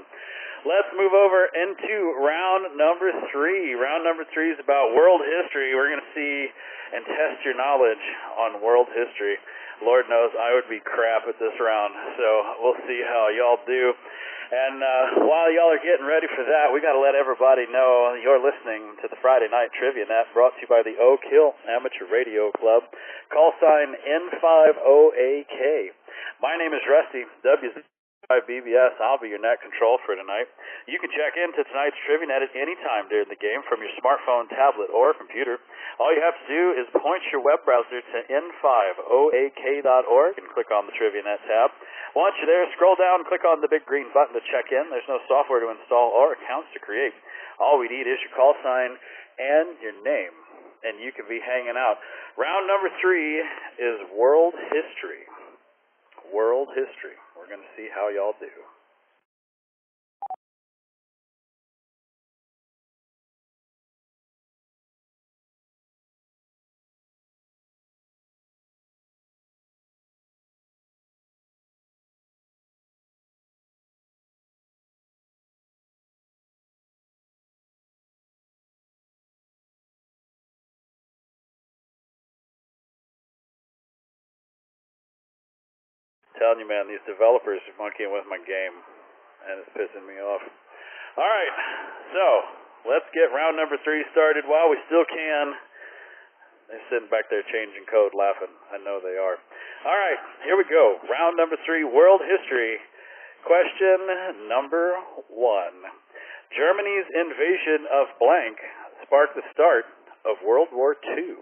Speaker 1: Let's move over into round number 3. Round number 3 is about world history. We're going to see and test your knowledge on world history. Lord knows I would be crap at this round, so we'll see how y'all do. And while y'all are getting ready for that, we got to let everybody know you're listening to the Friday Night Trivia Net, brought to you by the Oak Hill Amateur Radio Club. Call sign N5OAK. My name is Rusty, W5BBS. I'll be your net control for tonight. You can check into tonight's Trivia Net at any time during the game from your smartphone, tablet, or computer. All you have to do is point your web browser to n5oak.org and click on the Trivia Net tab. Once you're there, scroll down and click on the big green button to check in. There's no software to install or accounts to create. All we need is your call sign and your name, and you can be hanging out. Round number 3 is world history. World history. We're going to see how y'all do. Telling you, man, these developers are monkeying with my game, and it's pissing me off. All right, so let's get round number 3 started while we still can. They're sitting back there changing code, laughing. I know they are. All right, here we go. Round number 3, world history. Question number 1. Germany's invasion of blank sparked the start of World War II.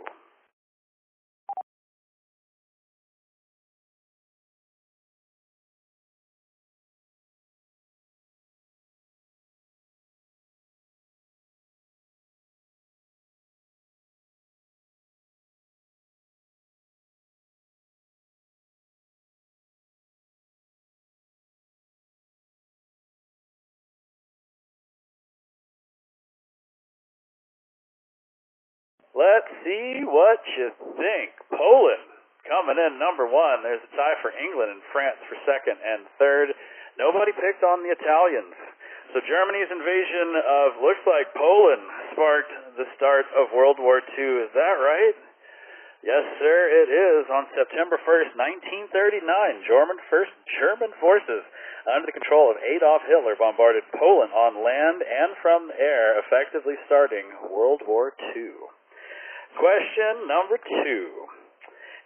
Speaker 1: Let's see what you think. Poland coming in number 1. There's a tie for England and France for second and third. Nobody picked on the Italians. So Germany's invasion of, looks like Poland sparked the start of World War II. Is that right? Yes, sir, it is. On September 1st, 1939, German forces under the control of Adolf Hitler bombarded Poland on land and from the air, effectively starting World War II. Question number 2.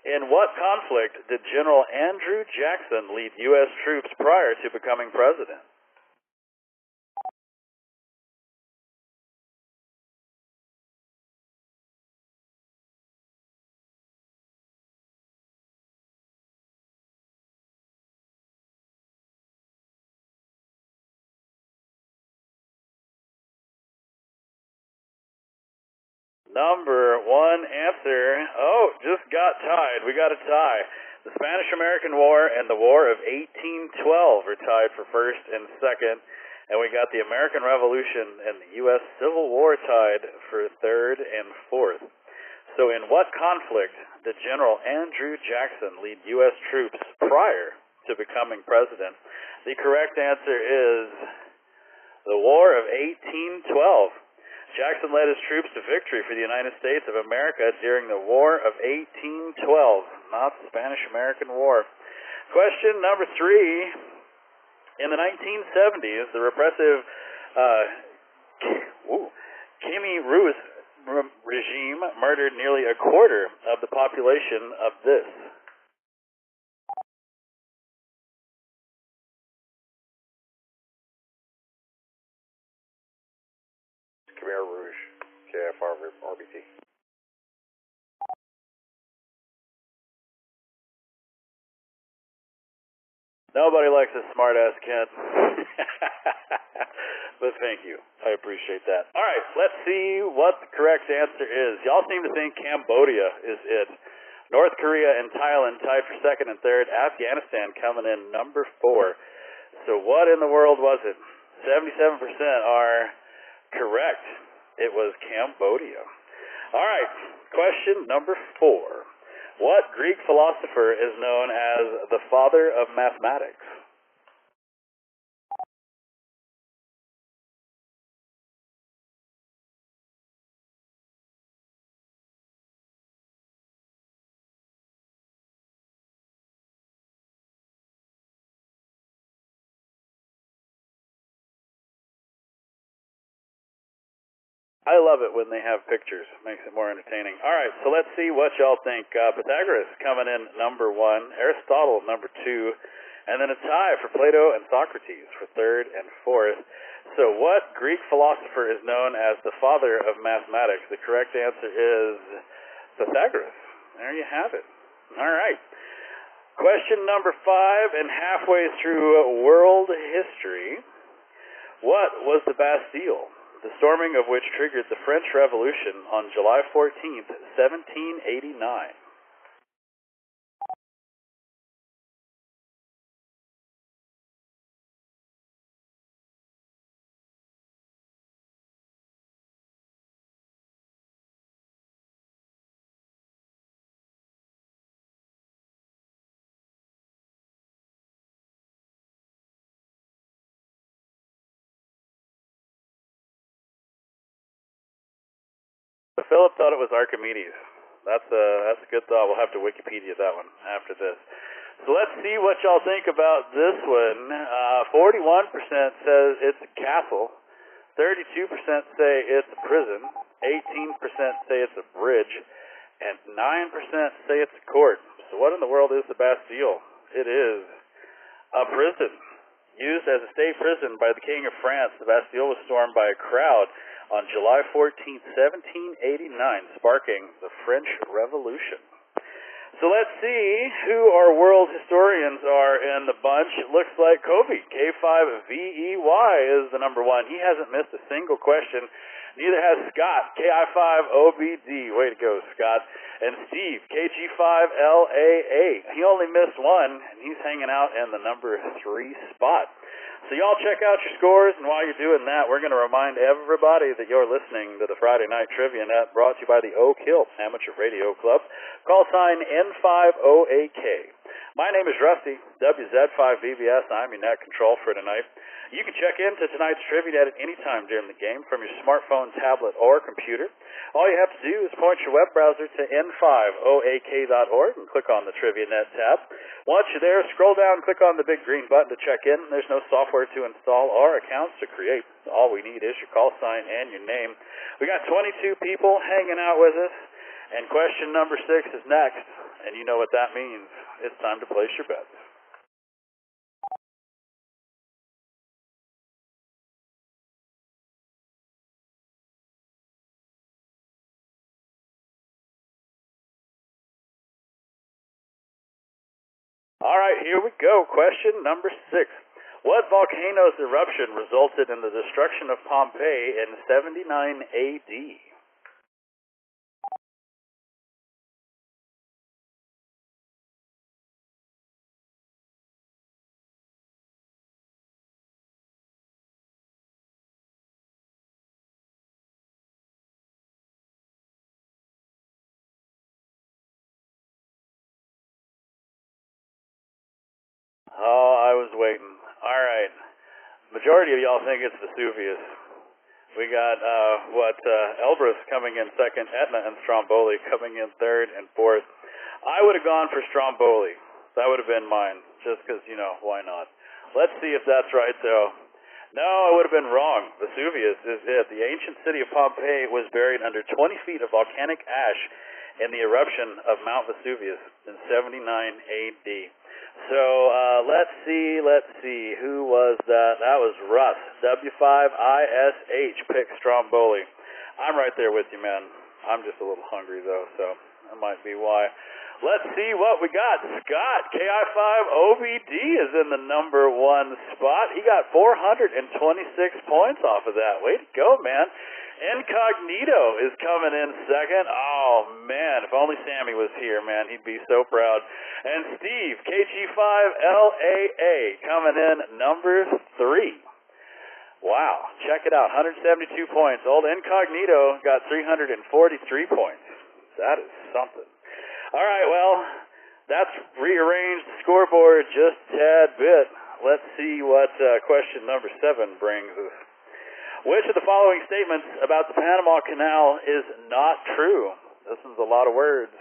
Speaker 1: In what conflict did General Andrew Jackson lead U.S. troops prior to becoming president? Number 1 answer. Oh, just got tied. We got a tie. The Spanish-American War and the War of 1812 are tied for first and second. And we got the American Revolution and the U.S. Civil War tied for third and fourth. So in what conflict did General Andrew Jackson lead U.S. troops prior to becoming president? The correct answer is the War of 1812. Jackson led his troops to victory for the United States of America during the War of 1812, not the Spanish-American War. Question number 3. In the 1970s, the repressive Khmer regime murdered nearly a quarter of the population of this
Speaker 5: Rouge, KFR RBT.
Speaker 1: Nobody likes a smart-ass Kent. But thank you. I appreciate that. All right, let's see what the correct answer is. Y'all seem to think Cambodia is it. North Korea and Thailand tied for second and third. Afghanistan coming in number 4. So what in the world was it? 77% are correct. It was Cambodia. All right, question number 4. What Greek philosopher is known as the father of mathematics? I love it when they have pictures. Makes it more entertaining. All right, so let's see what y'all think. Pythagoras coming in number 1, Aristotle number 2, and then a tie for Plato and Socrates for third and fourth. So what Greek philosopher is known as the father of mathematics? The correct answer is Pythagoras. There you have it. All right. Question number 5, and halfway through world history. What was the Bastille? The storming of which triggered the French Revolution on July 14th, 1789. Philip thought it was Archimedes. That's a good thought. We'll have to Wikipedia that one after this. So let's see what y'all think about this one. 41% says it's a castle. 32% say it's a prison. 18% say it's a bridge. And 9% say it's a court. So what in the world is the Bastille? It is a prison. Used as a state prison by the King of France, the Bastille was stormed by a crowd on July 14, 1789, sparking the French Revolution. So let's see who our world historians are in the bunch. It looks like Kobe, K5VEY, is the number 1. He hasn't missed a single question. Neither has Scott, KI5OBD. Way to go, Scott. And Steve, KG5LAA. He only missed one, and he's hanging out in the number 3 spot. So y'all check out your scores, and while you're doing that, we're going to remind everybody that you're listening to the Friday Night Trivia Net, brought to you by the Oak Hill Amateur Radio Club. Call sign N5OAK. My name is Rusty, WZ5VBS. I'm your net control for tonight. You can check into tonight's Trivia Net at any time during the game from your smartphone, tablet, or computer. All you have to do is point your web browser to n5oak.org and click on the Trivia Net tab. Once you're there, scroll down and click on the big green button to check in. There's no software to install or accounts to create. All we need is your call sign and your name. We got 22 people hanging out with us, and question number 6 is next, and you know what that means. It's time to place your bets. All right, here we go. Question number 6. What volcano's eruption resulted in the destruction of Pompeii in 79 AD? Oh, I was waiting. All right. Majority of y'all think it's Vesuvius. We got, Elbrus coming in second, Etna and Stromboli coming in third and fourth. I would have gone for Stromboli. That would have been mine, just because, why not? Let's see if that's right, though. No, I would have been wrong. Vesuvius is it. The ancient city of Pompeii was buried under 20 feet of volcanic ash in the eruption of Mount Vesuvius in 79 AD. So, let's see, who was that? That was Russ, W5ISH, picked Stromboli. I'm right there with you, man. I'm just a little hungry, though, so that might be why. Let's see what we got. Scott, KI5OBD is in the number 1 spot. He got 426 points off of that. Way to go, man. Incognito is coming in second. Oh, man, if only Sammy was here, man. He'd be so proud. And Steve, KG5LAA, coming in number 3. Wow, check it out, 172 points. Old Incognito got 343 points. That is something. All right, well, that's rearranged the scoreboard just a tad bit. Let's see what question number 7 brings us. Which of the following statements about the Panama Canal is not true? This is a lot of words.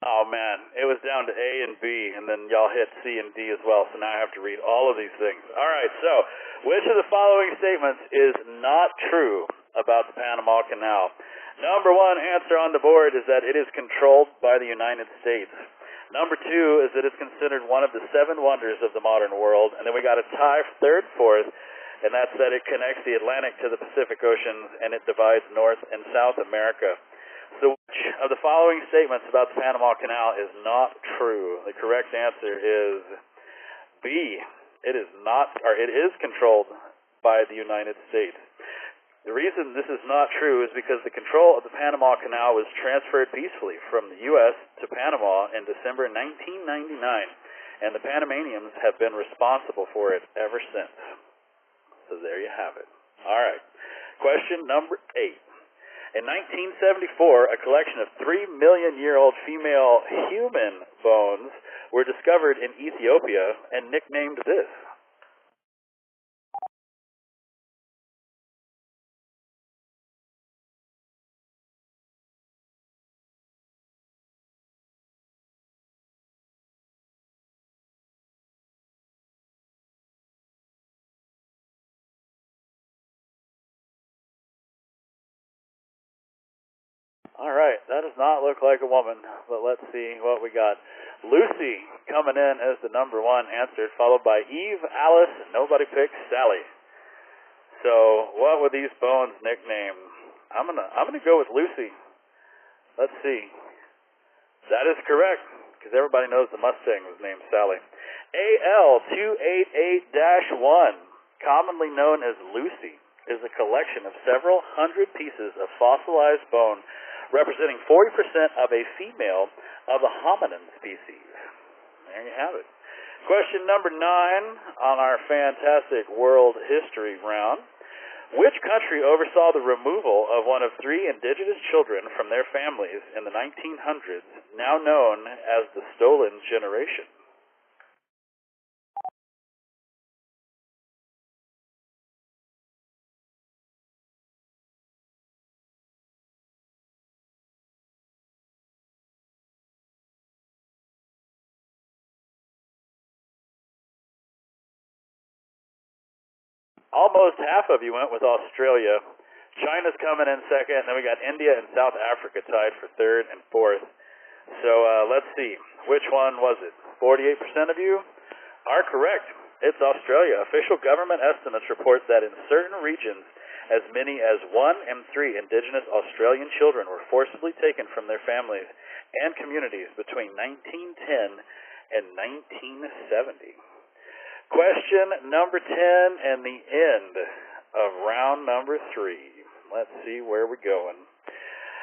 Speaker 1: Oh, man, it was down to A and B, and then y'all hit C and D as well, so now I have to read all of these things. All right, so which of the following statements is not true about the Panama Canal? Number 1 answer on the board is that it is controlled by the United States. Number 2 is that it's considered one of the 7 wonders of the modern world, and then we got a tie for third, fourth, and that's that it connects the Atlantic to the Pacific Oceans, and it divides North and South America. So which of the following statements about the Panama Canal is not true? The correct answer is B. It is not, or it is controlled by the United States. The reason this is not true is because the control of the Panama Canal was transferred peacefully from the U.S. to Panama in December 1999, and the Panamanians have been responsible for it ever since. So there you have it. All right. Question number 8. In 1974, a collection of 3-million-year-old female human bones were discovered in Ethiopia and nicknamed this. All right, that does not look like a woman, but let's see what we got. Lucy coming in as the number 1 answer, followed by Eve, Alice, nobody picked Sally. So what were these bones nicknamed? I'm gonna go with Lucy. Let's see. That is correct, because everybody knows the Mustang was named Sally. AL288-1, commonly known as Lucy, is a collection of several hundred pieces of fossilized bone representing 40% of a female of a hominin species. There you have it. Question number 9 on our fantastic world history round. Which country oversaw the removal of one of 3 indigenous children from their families in the 1900s, now known as the Stolen Generation? Almost half of you went with Australia. China's coming in second, and then we got India and South Africa tied for third and fourth. So let's see. Which one was it? 48% of you are correct. It's Australia. Official government estimates report that in certain regions, as many as 1 in 3 indigenous Australian children were forcibly taken from their families and communities between 1910 and 1970. Question number 10 and the end of round number 3. Let's see where we're going.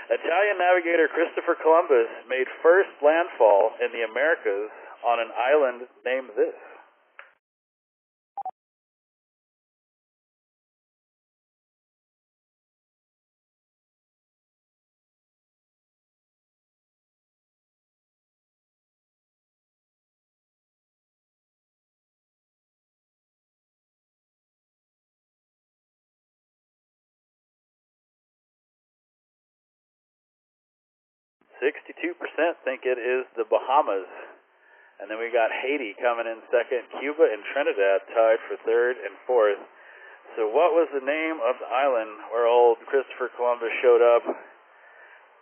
Speaker 1: Italian navigator Christopher Columbus made first landfall in the Americas on an island named this. .62% think it is the Bahamas. And then we got Haiti coming in second. Cuba and Trinidad tied for third and fourth. So what was the name of the island where old Christopher Columbus showed up?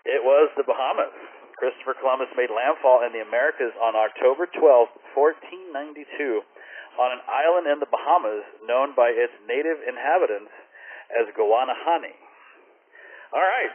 Speaker 1: It was the Bahamas. Christopher Columbus made landfall in the Americas on October 12, 1492, on an island in the Bahamas known by its native inhabitants as Guanahani. All right.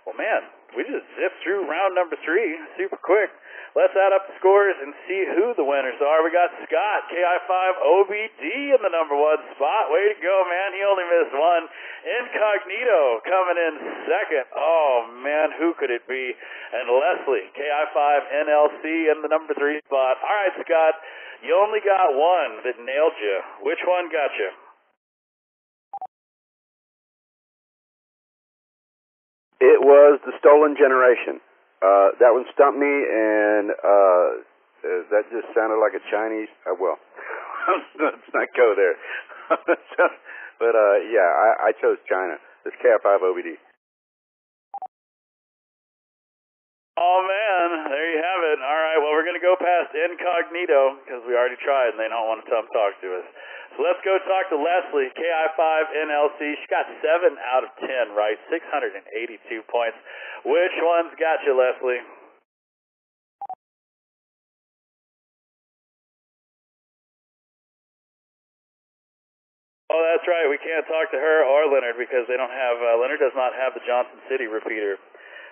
Speaker 1: Well, man, we just zipped through round number 3 super quick. Let's add up the scores and see who the winners are. We got Scott, KI5OBD in the number 1 spot. Way to go, man. He only missed one. Incognito coming in second. Oh, man, who could it be? And Leslie, KI5NLC in the number 3 spot. All right, Scott, you only got one that nailed you. Which one got you?
Speaker 2: It was the Stolen Generation. That one stumped me, and that just sounded like a Chinese. Well, let's not go there. But yeah, I chose China. It's KI5OBD.
Speaker 1: Oh, man, there you have it. All right, well, we're going to go past Incognito because we already tried and they don't want to come talk to us. So let's go talk to Leslie, KI5NLC. She got 7 out of 10, right? 682 points. Which one's got you, Leslie? Oh, that's right. We can't talk to her or Leonard because they don't have, Leonard does not have the Johnson City repeater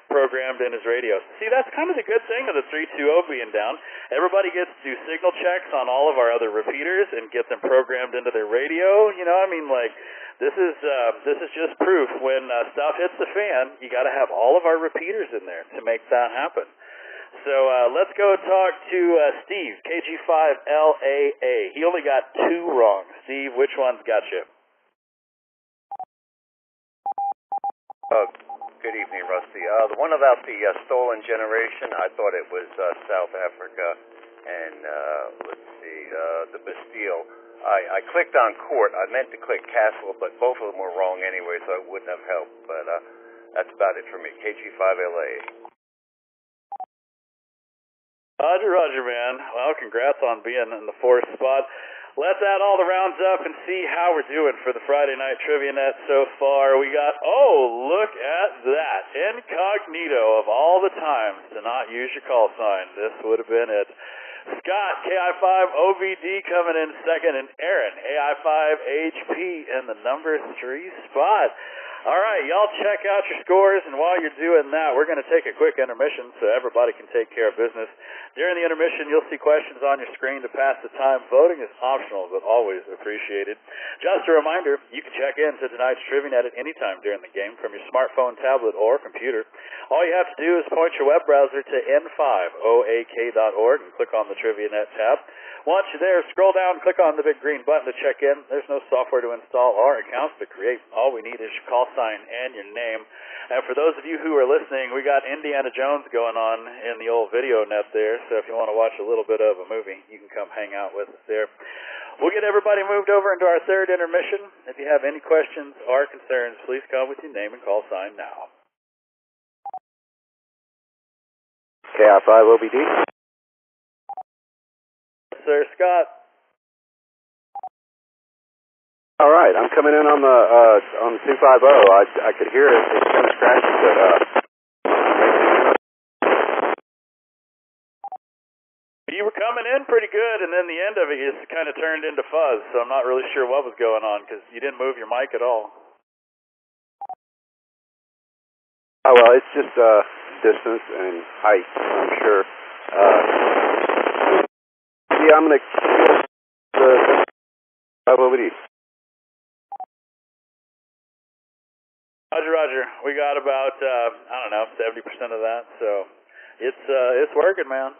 Speaker 1: programmed in his radio. See, that's kind of the good thing of the 320 being down. Everybody gets to do signal checks on all of our other repeaters and get them programmed into their radio. You know, I mean, like, this is just proof when stuff hits the fan, you got to have all of our repeaters in there to make that happen. So let's go talk to Steve, KG5LAA. He only got 2 wrong. Steve, which one's got you?
Speaker 7: Good evening, Rusty. The one about the Stolen Generation, I thought it was South Africa and, let's see, the Bastille. I clicked on court. I meant to click castle, but both of them were wrong anyway, so it wouldn't have helped. But that's about it for me. KG5LA.
Speaker 1: Roger, man. Well, congrats on being in the 4th spot. Let's add all the rounds up and see how we're doing for the Friday Night Trivia Net so far. We got, oh, look at that. Incognito of all the times to not use your call sign. This would have been it. Scott, KI5OBD coming in second, and Aaron, AI5HP in the number 3 spot. All right, y'all check out your scores, and while you're doing that, we're going to take a quick intermission so everybody can take care of business. During the intermission, you'll see questions on your screen to pass the time. Voting is optional, but always appreciated. Just a reminder, you can check in to tonight's Trivia Net at any time during the game from your smartphone, tablet, or computer. All you have to do is point your web browser to n5oak.org and click on the Trivia Net tab. Once you're there, scroll down and click on the big green button to check in. There's no software to install or accounts to create. All we need is your call sign and your name. And for those of you who are listening, we got Indiana Jones going on in the old video net there, so if you want to watch a little bit of a movie, you can come hang out with us there. We'll get everybody moved over into our 3rd intermission. If you have any questions or concerns, please come with your name and call sign now.
Speaker 2: KI5OBD.
Speaker 1: Sir Scott.
Speaker 2: All right, I'm coming in on the 250. I could hear it. It's kind of scratchy, but
Speaker 1: you were coming in pretty good, and then the end of it just kind of turned into fuzz. So I'm not really sure what was going on because you didn't move your mic at all.
Speaker 2: Oh well, it's just distance and height. I'm sure. Yeah, I'm gonna OBD.
Speaker 1: Roger. We got about, I don't know, 70% of that, so it's working, man.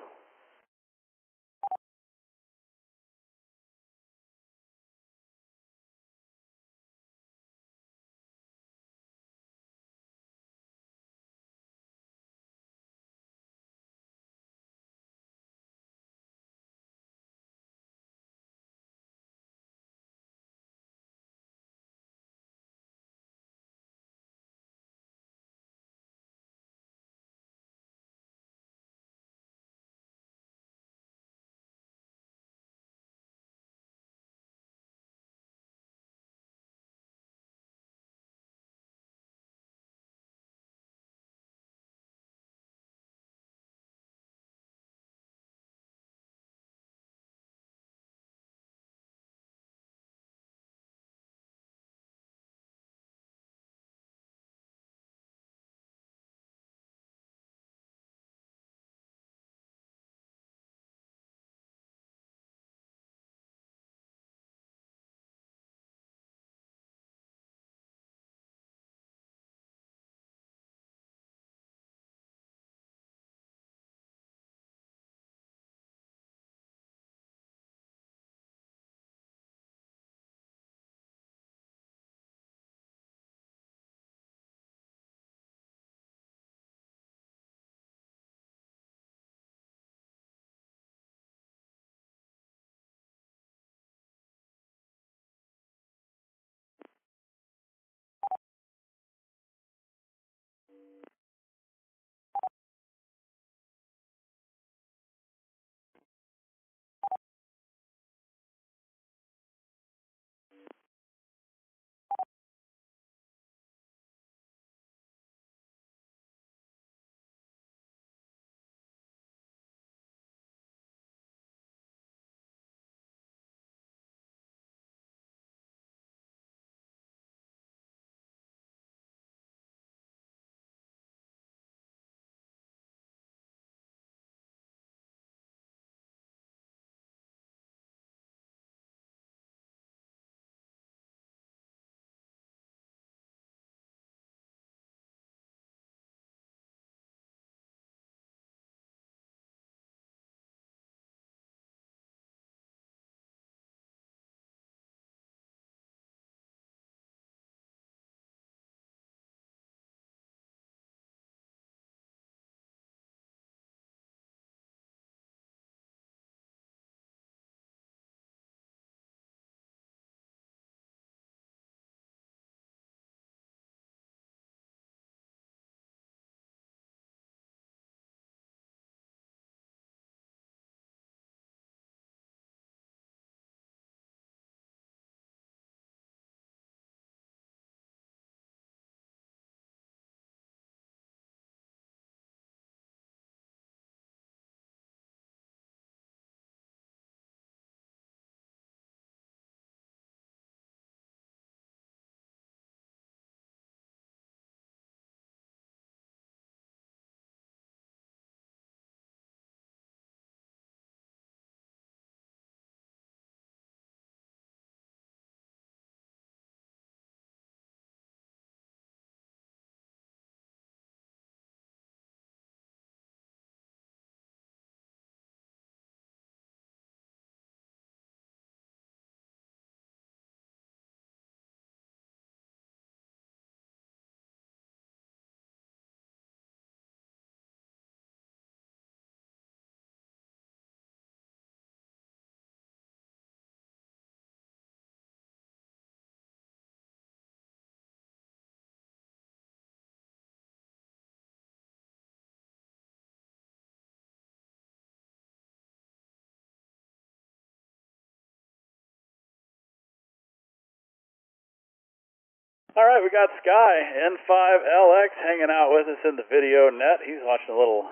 Speaker 1: All right, we got Sky N5LX hanging out with us in the video net. He's watching a little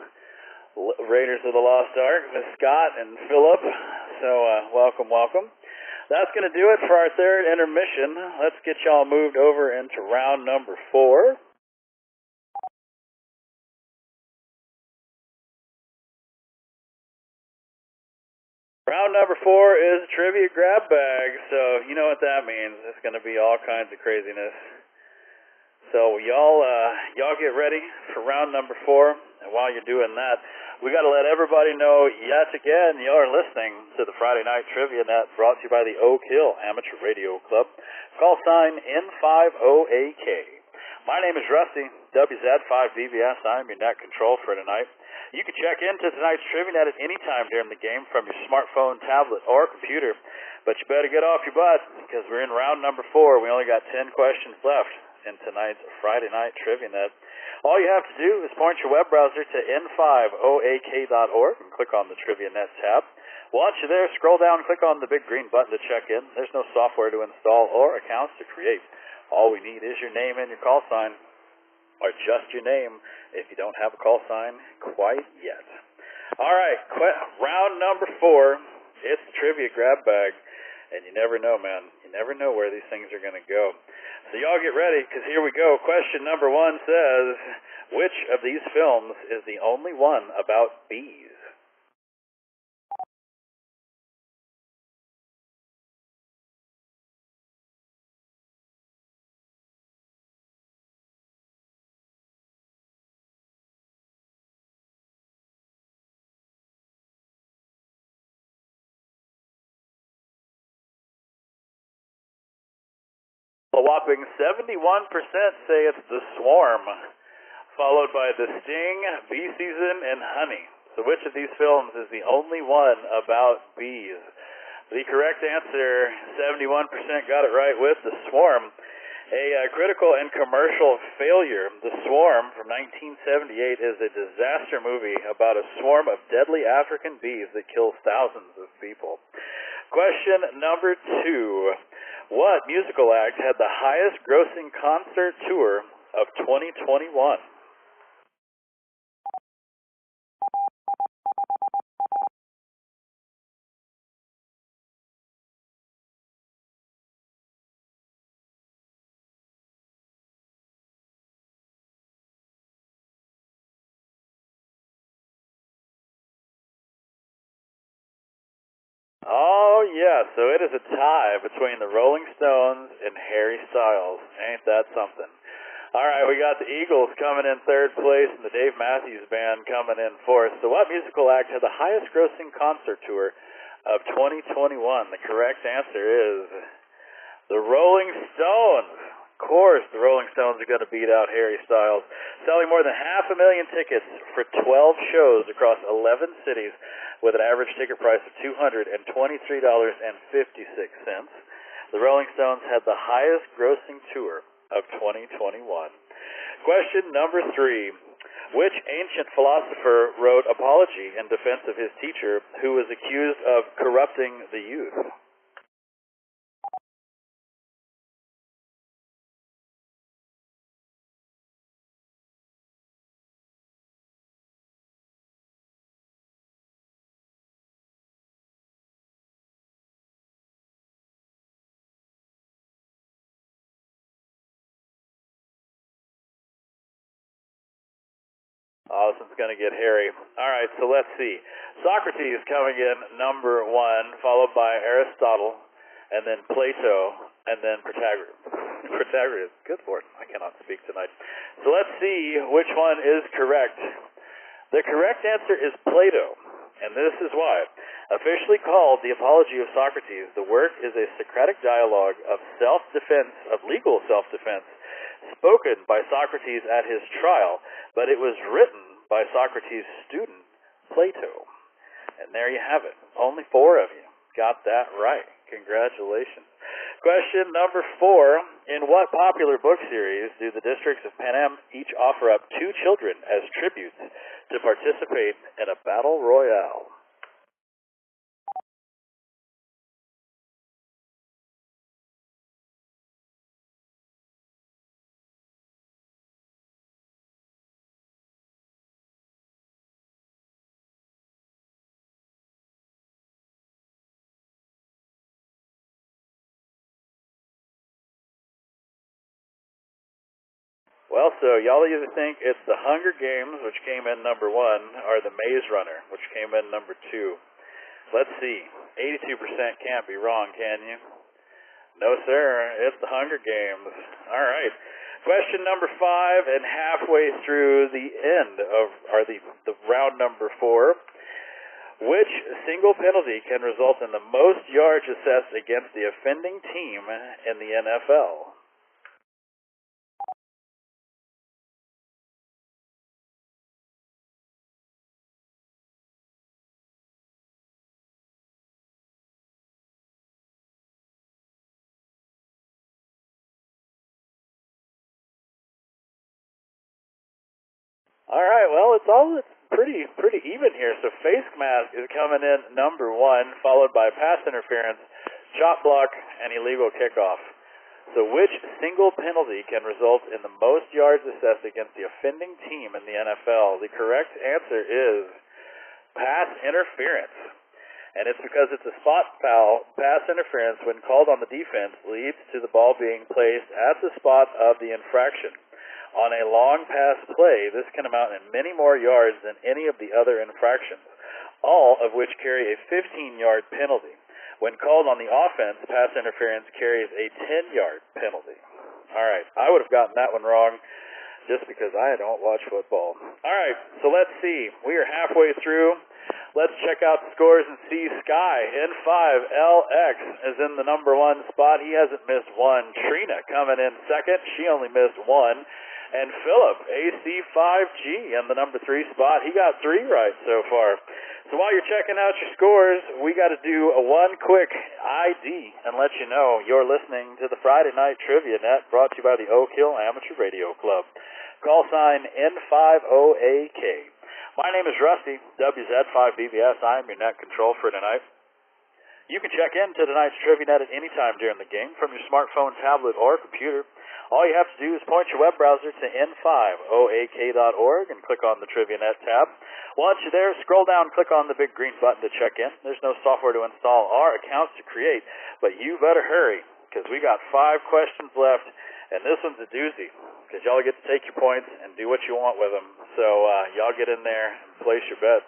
Speaker 1: Raiders of the Lost Ark with Scott and Philip. So welcome, welcome. That's going to do it for our third intermission. Let's get y'all moved over into round number 4. Round number 4 is trivia grab bag, so you know what that means. It's going to be all kinds of craziness. So y'all get ready for round number 4, and while you're doing that, we got to let everybody know yet again you are listening to the Friday Night Trivia Net, brought to you by the Oak Hill Amateur Radio Club. Call sign N5OAK. My name is Rusty, WZ5BBS. I'm your net control for tonight. You can check into tonight's Trivia Net at any time during the game from your smartphone, tablet, or computer. But you better get off your butt, because we're in round number 4. We only got 10 questions left in tonight's Friday Night Trivia Net. All you have to do is point your web browser to n5oak.org and click on the Trivia Net tab. Once you're there, scroll down and click on the big green button to check in. There's no software to install or accounts to create. All we need is your name and your call sign, or just your name if you don't have a call sign quite yet. All right, round number 4. It's the trivia grab bag, and you never know, man. You never know where these things are going to go. So y'all get ready, because here we go. Question number 1 says, which of these films is the only one about bees? A whopping 71% say it's The Swarm, followed by The Sting, Bee Season, and Honey. So which of these films is the only one about bees? The correct answer, 71% got it right with The Swarm. A critical and commercial failure, The Swarm from 1978 is a disaster movie about a swarm of deadly African bees that kills thousands of people. Question number 2. What musical act had the highest grossing concert tour of 2021? Oh, yeah, so it is a tie between the Rolling Stones and Harry Styles. Ain't that something? All right, we got the Eagles coming in 3rd place and the Dave Matthews Band coming in 4th. So what musical act had the highest grossing concert tour of 2021? The correct answer is the Rolling Stones. Of course, the Rolling Stones are going to beat out Harry Styles, selling more than 500,000 tickets for 12 shows across 11 cities with an average ticket price of $223.56. The Rolling Stones had the highest grossing tour of 2021. Question number 3. Which ancient philosopher wrote Apology in defense of his teacher who was accused of corrupting the youth? Oh, this is going to get hairy. All right, so let's see. Socrates coming in number 1, followed by Aristotle, and then Plato, and then Protagoras. Protagoras, good Lord, I cannot speak tonight. So let's see which one is correct. The correct answer is Plato, and this is why. Officially called The Apology of Socrates, the work is a Socratic dialogue of self-defense, of legal self-defense, spoken by Socrates at his trial, but it was written by Socrates' student, Plato. And there you have it. Only 4 of you got that right. Congratulations. Question number 4. In what popular book series do the districts of Panem each offer up 2 children as tributes to participate in a battle royale? Well, so y'all either think it's the Hunger Games, which came in number 1, or the Maze Runner, which came in number 2. Let's see. 82% can't be wrong, can you? No, sir. It's the Hunger Games. All right. Question number 5, and halfway through the end of, or the round number 4. Which single penalty can result in the most yards assessed against the offending team in the NFL? All right, well, it's pretty even here. So face mask is coming in number 1, followed by pass interference, chop block, and illegal kickoff. So which single penalty can result in the most yards assessed against the offending team in the NFL? The correct answer is pass interference. And it's because it's a spot foul. Pass interference, when called on the defense, leads to the ball being placed at the spot of the infraction. On a long pass play, this can amount in many more yards than any of the other infractions, all of which carry a 15-yard penalty. When called on the offense, pass interference carries a 10-yard penalty. All right, I would have gotten that one wrong just because I don't watch football. All right, so let's see. We are halfway through. Let's check out the scores and see Sky N5LX is in the number 1 spot. He hasn't missed one. Trina coming in second. She only missed one. And Philip, AC5G, in the number 3 spot. He got 3 right so far. So while you're checking out your scores, we got to do one quick ID and let you know you're listening to the Friday Night Trivia Net, brought to you by the Oak Hill Amateur Radio Club. Call sign N50AK. My name is Rusty, WZ5BBS. I am your net control for tonight. You can check in to tonight's Trivia Net at any time during the game from your smartphone, tablet, or computer. All you have to do is point your web browser to n5oak.org and click on the Trivia Net tab. Once you're there, scroll down and click on the big green button to check in. There's no software to install or accounts to create, but you better hurry because we got 5 questions left, and this one's a doozy because y'all get to take your points and do what you want with them. So y'all get in there and place your bets.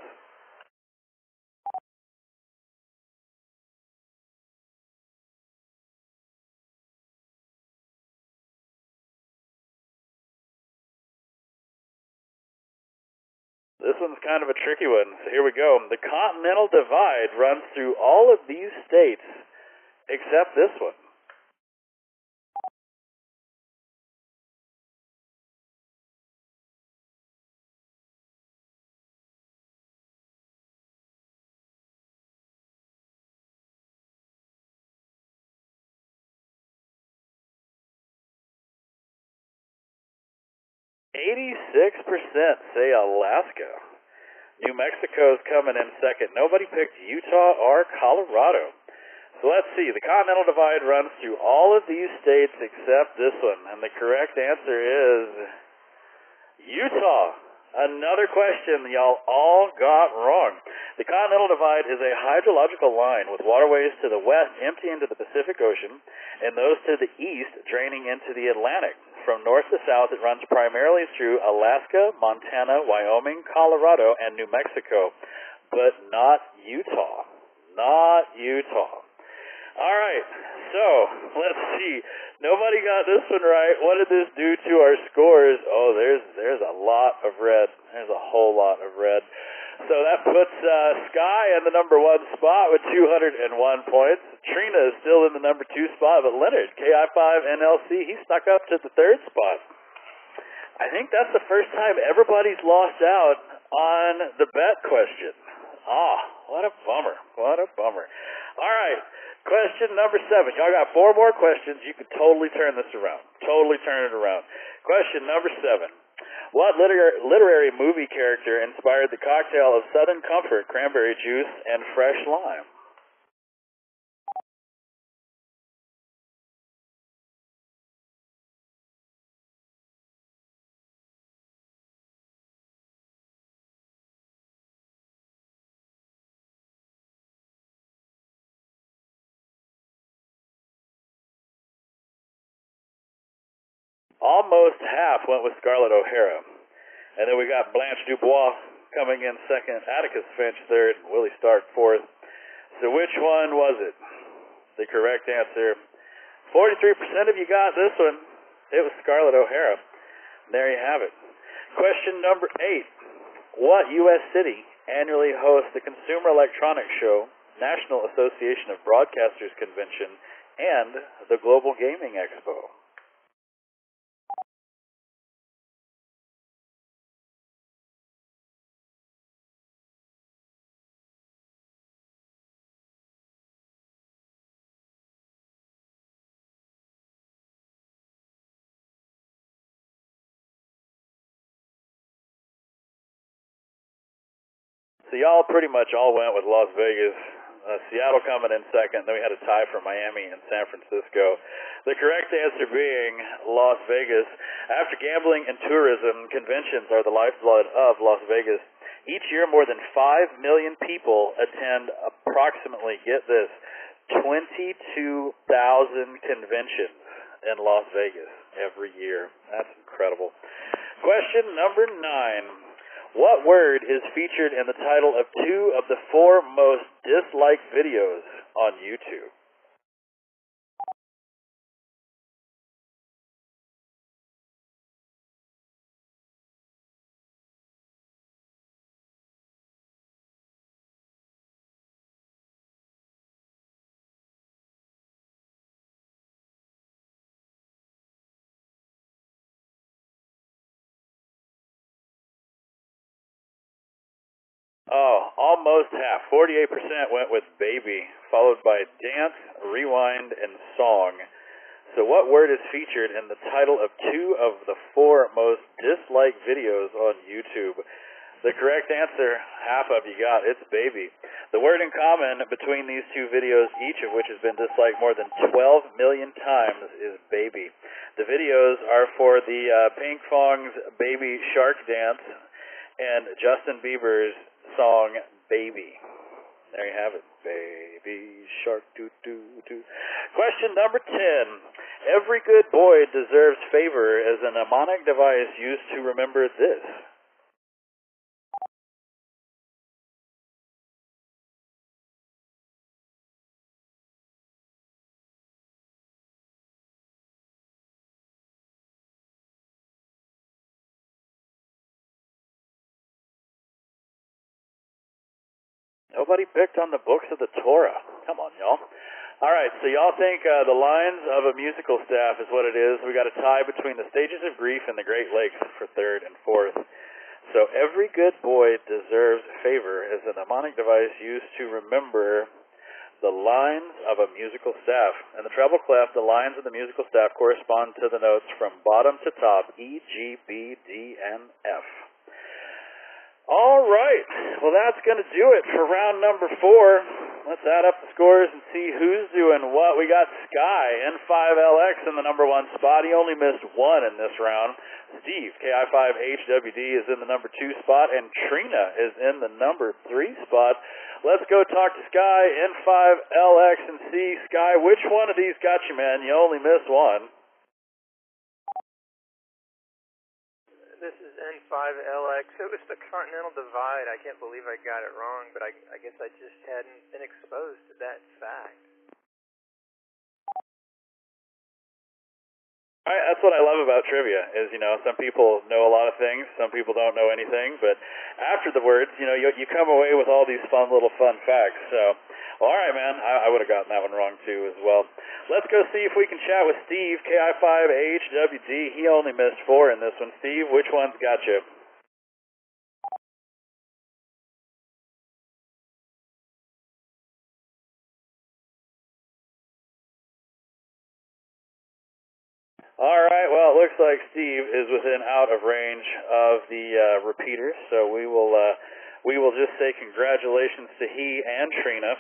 Speaker 1: This one's kind of a tricky one, so here we go. The Continental Divide runs through all of these states except this one. %, say Alaska. New Mexico's coming in second. Nobody picked Utah or Colorado. So let's see. The Continental Divide runs through all of these states except this one. And the correct answer is Utah. Another question y'all all got wrong. The Continental Divide is a hydrological line with waterways to the west emptying into the Pacific Ocean and those to the east draining into the Atlantic. From north to south, it runs primarily through Alaska, Montana, Wyoming, Colorado, and New Mexico, but not Utah. Not Utah. All right, so let's see. Nobody got this one right. What did this do to our scores? Oh, there's a lot of red. There's a whole lot of red. So that puts Sky in the number 1 spot with 201 points. Trina is still in the number 2 spot, but Leonard, KI5NLC, he snuck up to the 3rd spot. I think that's the first time everybody's lost out on the bet question. What a bummer. What a bummer. All right, question number 7. Y'all got 4 more questions. You can totally turn this around. Totally turn it around. Question number 7. What literary movie character inspired the cocktail of Southern Comfort, cranberry juice, and fresh lime? almost half went with Scarlett O'Hara. And then we got Blanche Dubois coming in second, Atticus Finch third, and Willie Stark fourth. So which one was it? The correct answer, 43% of you got this one. It was Scarlett O'Hara. There you have it. Question number 8. What U.S. city annually hosts the Consumer Electronics Show, National Association of Broadcasters Convention, and the Global Gaming Expo? So y'all pretty much all went with Las Vegas. Seattle coming in second. Then we had a tie for Miami and San Francisco. The correct answer being Las Vegas. After gambling and tourism, conventions are the lifeblood of Las Vegas. Each year, more than 5 million people attend approximately, get this, 22,000 conventions in Las Vegas every year. That's incredible. Question number 9. What word is featured in the title of 2 of the 4 most disliked videos on YouTube? Oh, almost half. 48% went with baby, followed by dance, rewind, and song. So what word is featured in the title of 2 of the 4 most disliked videos on YouTube? The correct answer, half of you got, it's baby. The word in common between these 2 videos, each of which has been disliked more than 12 million times, is baby. The videos are for the Pink Fong's Baby Shark Dance and Justin Bieber's song Baby. There you have it. Baby shark doo doo doo. Question number 10. Every good boy deserves favor as a mnemonic device used to remember this. Nobody picked on the books of the Torah. Come on, y'all. All right, so y'all think the lines of a musical staff is what it is. We got a tie between the Stages of Grief and the Great Lakes for third and fourth. So every good boy deserves favor as a mnemonic device used to remember the lines of a musical staff. In the treble clef, the lines of the musical staff correspond to the notes from bottom to top, E, G, B, D, and F. All right. Well, that's going to do it for round number 4. Let's add up the scores and see who's doing what. We got Sky, N5LX, in the number 1 spot. He only missed 1 in this round. Steve, KI5HWD, is in the number 2 spot, and Trina is in the number 3 spot. Let's go talk to Sky, N5LX, and see, Sky, which one of these got you, man? You only missed 1.
Speaker 4: This is N5LX. It was the Continental Divide. I can't believe I got it wrong, but I guess I just hadn't been exposed to that fact.
Speaker 1: All right, that's what I love about trivia is, some people know a lot of things, some people don't know anything, but afterwards, you come away with all these fun facts. So, all right, man, I would have gotten that one wrong too as well. Let's go see if we can chat with Steve, KI5HWD. He only missed 4 in this one. Steve, which one's got you? All right, well, it looks like Steve is within out of range of the repeaters, so we will just say congratulations to he and Trina.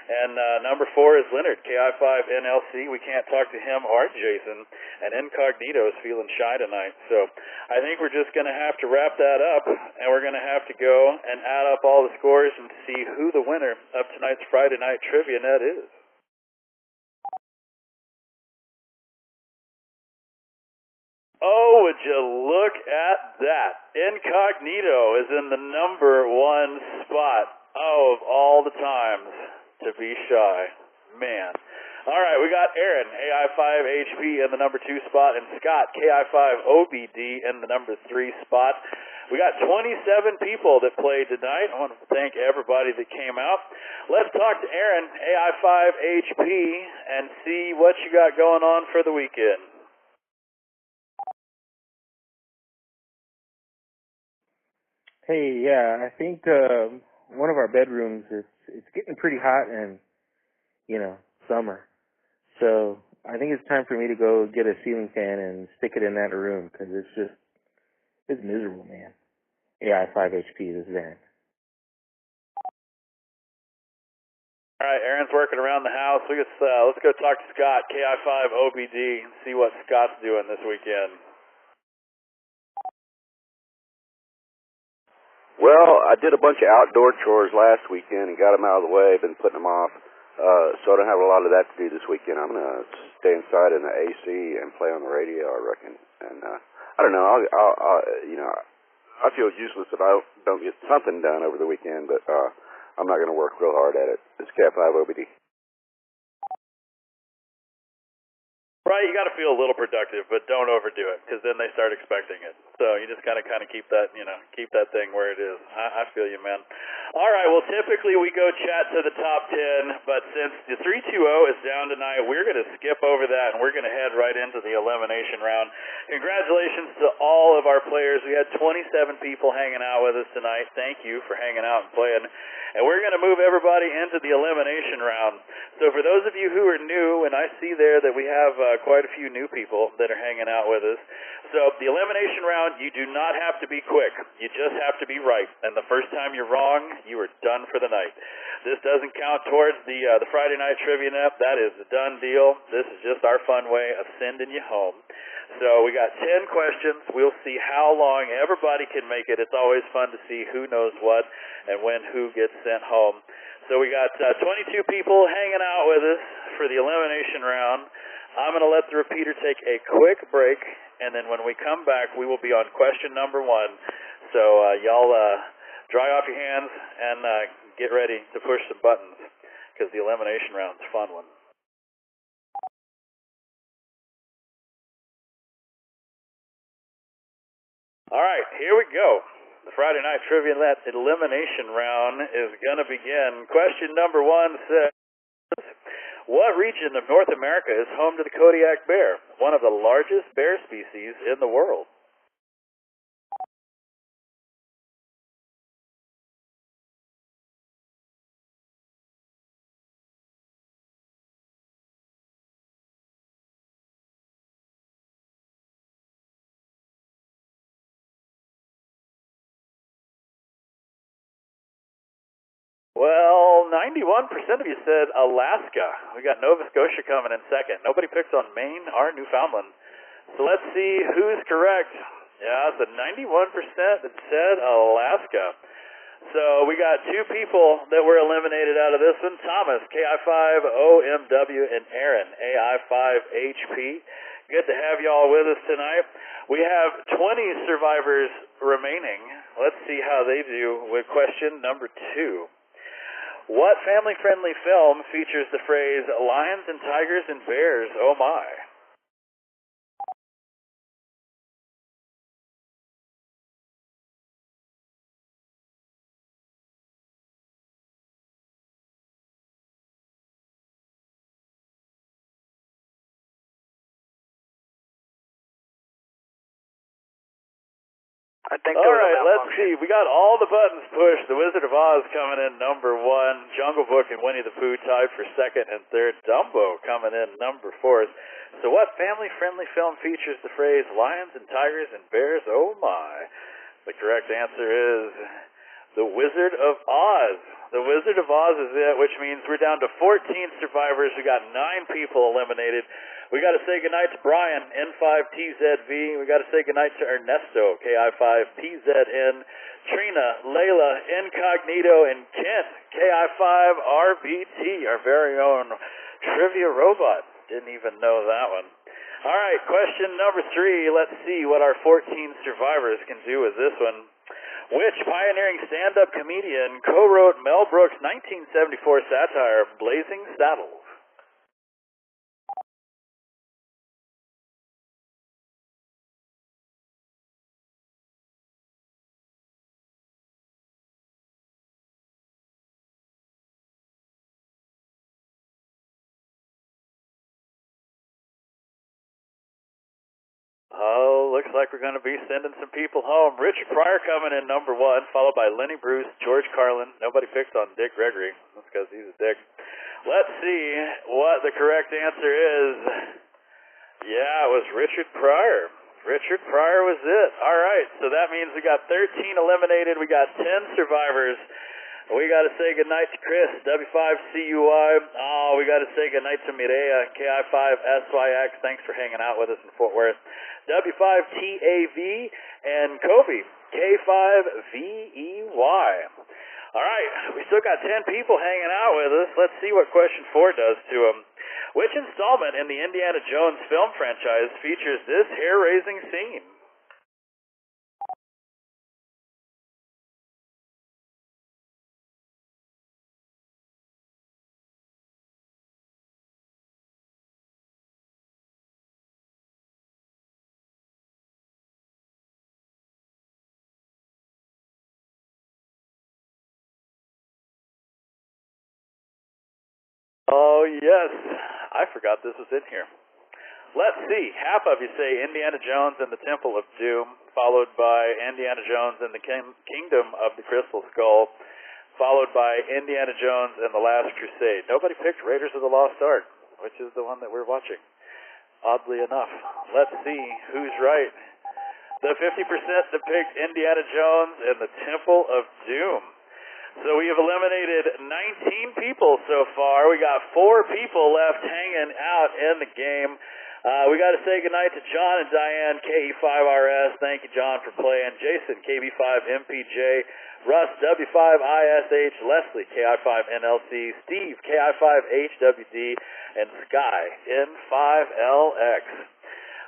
Speaker 1: And number 4 is Leonard, KI5NLC. We can't talk to him or Jason, and Incognito is feeling shy tonight. So I think we're just going to have to wrap that up, and we're going to have to go and add up all the scores and see who the winner of tonight's Friday Night Trivia Net is. Oh, would you look at that? Incognito is in the number 1 spot. Oh, of all the times to be shy. Man. All right, we got Aaron, AI5HP in the number 2 spot, and Scott, KI5OBD in the number 3 spot. We got 27 people that played tonight. I want to thank everybody that came out. Let's talk to Aaron, AI5HP, and see what you got going on for the weekend.
Speaker 3: Hey, yeah, I think one of our bedrooms it's getting pretty hot and summer. So I think it's time for me to go get a ceiling fan and stick it in that room because it's miserable, man. AI5HP, this is Aaron.
Speaker 1: All right, Aaron's working around the house. Let's go talk to Scott, KI5OBD, and see what Scott's doing this weekend.
Speaker 2: Well, I did a bunch of outdoor chores last weekend and got them out of the way. Been putting them off, so I don't have a lot of that to do this weekend. I'm gonna stay inside in the AC and play on the radio, I reckon. And I don't know. I feel useless if I don't get something done over the weekend, but I'm not gonna work real hard at it. It's Cat5OBD.
Speaker 1: Right, you got to feel a little productive, but don't overdo it, because then they start expecting it. So you just gotta kind of keep that, keep that thing where it is. I feel you, man. All right, well, typically we go chat to the top 10, but since the 3-2-0 is down tonight, we're going to skip over that, and we're going to head right into the elimination round. Congratulations to all of our players. We had 27 people hanging out with us tonight. Thank you for hanging out and playing. And we're going to move everybody into the elimination round. So for those of you who are new, and I see there that we have quite a few new people that are hanging out with us. So the elimination round, you do not have to be quick. You just have to be right. And the first time you're wrong, you are done for the night. This doesn't count towards the Friday night trivia net. That is a done deal. This is just our fun way of sending you home. So we got 10 questions. We'll see how long everybody can make it. It's always fun to see who knows what and when who gets sent home. So we got 22 people hanging out with us for the elimination round. I'm going to let the repeater take a quick break, and then when we come back, we will be on question number 1. So y'all dry off your hands and get ready to push some buttons, because the elimination round's a fun one. All right, here we go. The Friday Night Trivia Net elimination round is going to begin. Question number 1 says, what region of North America is home to the Kodiak bear, one of the largest bear species in the world? Well, 91% of you said Alaska. We got Nova Scotia coming in second. Nobody picked on Maine or Newfoundland. So let's see who's correct. Yeah, it's a 91% that said Alaska. So we got 2 people that were eliminated out of this one. Thomas, KI5OMW, and Aaron, AI5HP. Good to have y'all with us tonight. We have 20 survivors remaining. Let's see how they do with question number 2. What family-friendly film features the phrase, lions and tigers and bears, oh my?
Speaker 6: I think
Speaker 1: all right, let's see. We got all the buttons pushed. The Wizard of Oz coming in number 1. Jungle Book and Winnie the Pooh tied for second and third. Dumbo coming in number 4. So what family-friendly film features the phrase lions and tigers and bears? Oh my. The correct answer is The Wizard of Oz. The Wizard of Oz is it, which means we're down to 14 survivors. We got 9 people eliminated. We got to say goodnight to Brian, N5TZV. We got to say goodnight to Ernesto, KI5PZN, Trina, Layla, Incognito, and Kent, KI5RBT, our very own trivia robot. Didn't even know that one. All right, question number 3. Let's see what our 14 survivors can do with this one. Which pioneering stand-up comedian co-wrote Mel Brooks' 1974 satire, Blazing Saddles? Oh, looks like we're going to be sending some people home. Richard Pryor coming in number 1, followed by Lenny Bruce, George Carlin. Nobody picked on Dick Gregory. That's because he's a dick. Let's see what the correct answer is. Yeah, it was Richard Pryor. Richard Pryor was it. All right, so that means we got 13 eliminated. We got 10 survivors. We got to say goodnight to Chris, W5CUI. Oh, we got to say goodnight to Mireya, KI5SYX. Thanks for hanging out with us in Fort Worth. W5TAV and Kobe, K5VEY. All right, we still got 10 people hanging out with us. Let's see what question 4 does to them. Which installment in the Indiana Jones film franchise features this hair-raising scene? Oh, yes. I forgot this was in here. Let's see. Half of you say Indiana Jones and the Temple of Doom, followed by Indiana Jones and the Kingdom of the Crystal Skull, followed by Indiana Jones and the Last Crusade. Nobody picked Raiders of the Lost Ark, which is the one that we're watching. Oddly enough. Let's see who's right. The 50% that picked Indiana Jones and the Temple of Doom. So we have eliminated 19 people so far. We got 4 people left hanging out in the game. We got to say goodnight to John and Diane, KE5RS. Thank you, John, for playing. Jason, KB5MPJ. Russ, W5ISH. Leslie, KI5NLC. Steve, KI5HWD. And Sky, N5LX.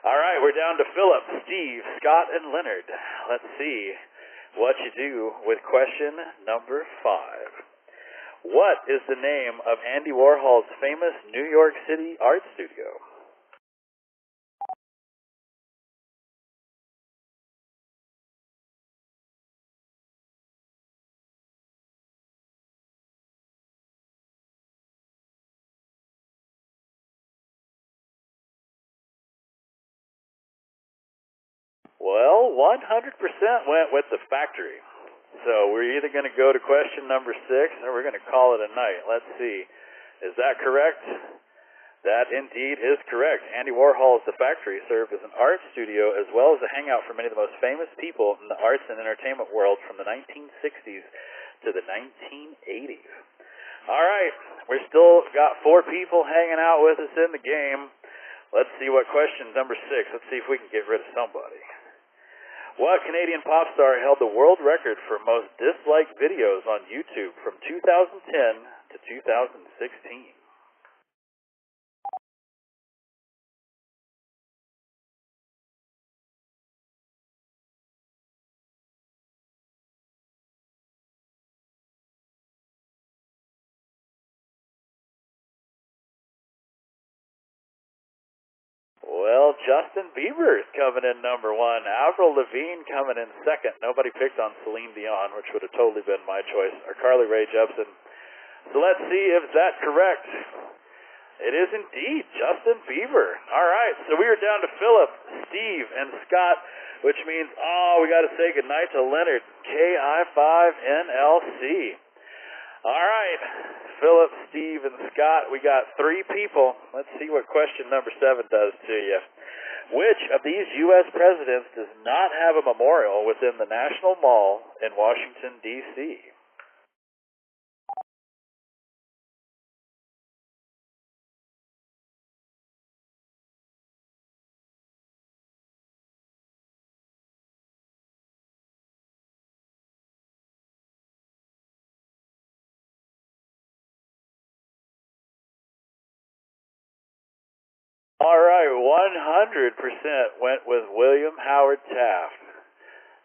Speaker 1: All right, we're down to Philip, Steve, Scott, and Leonard. Let's see what you do with question number 5. What is the name of Andy Warhol's famous New York City art studio? Well, 100% went with the factory. So we're either going to go to question number 6 or we're going to call it a night. Let's see. Is that correct? That indeed is correct. Andy Warhol's The Factory served as an art studio as well as a hangout for many of the most famous people in the arts and entertainment world from the 1960s to the 1980s. All right, we're still got 4 people hanging out with us in the game. Let's see what question number 6. Let's see if we can get rid of somebody. What Canadian pop star held the world record for most disliked videos on YouTube from 2010 to 2016? Well, Justin Bieber is coming in number 1. Avril Lavigne coming in second. Nobody picked on Celine Dion, which would have totally been my choice, or Carly Rae Jepsen. So let's see if that's correct. It is indeed Justin Bieber. All right, so we are down to Philip, Steve, and Scott, which means, we got to say goodnight to Leonard, KI5NLC. All right, Philip, Steve, and Scott, we got 3 people. Let's see what question number 7 does to you. Which of these U.S. presidents does not have a memorial within the National Mall in Washington, D.C.? All right, 100% went with William Howard Taft.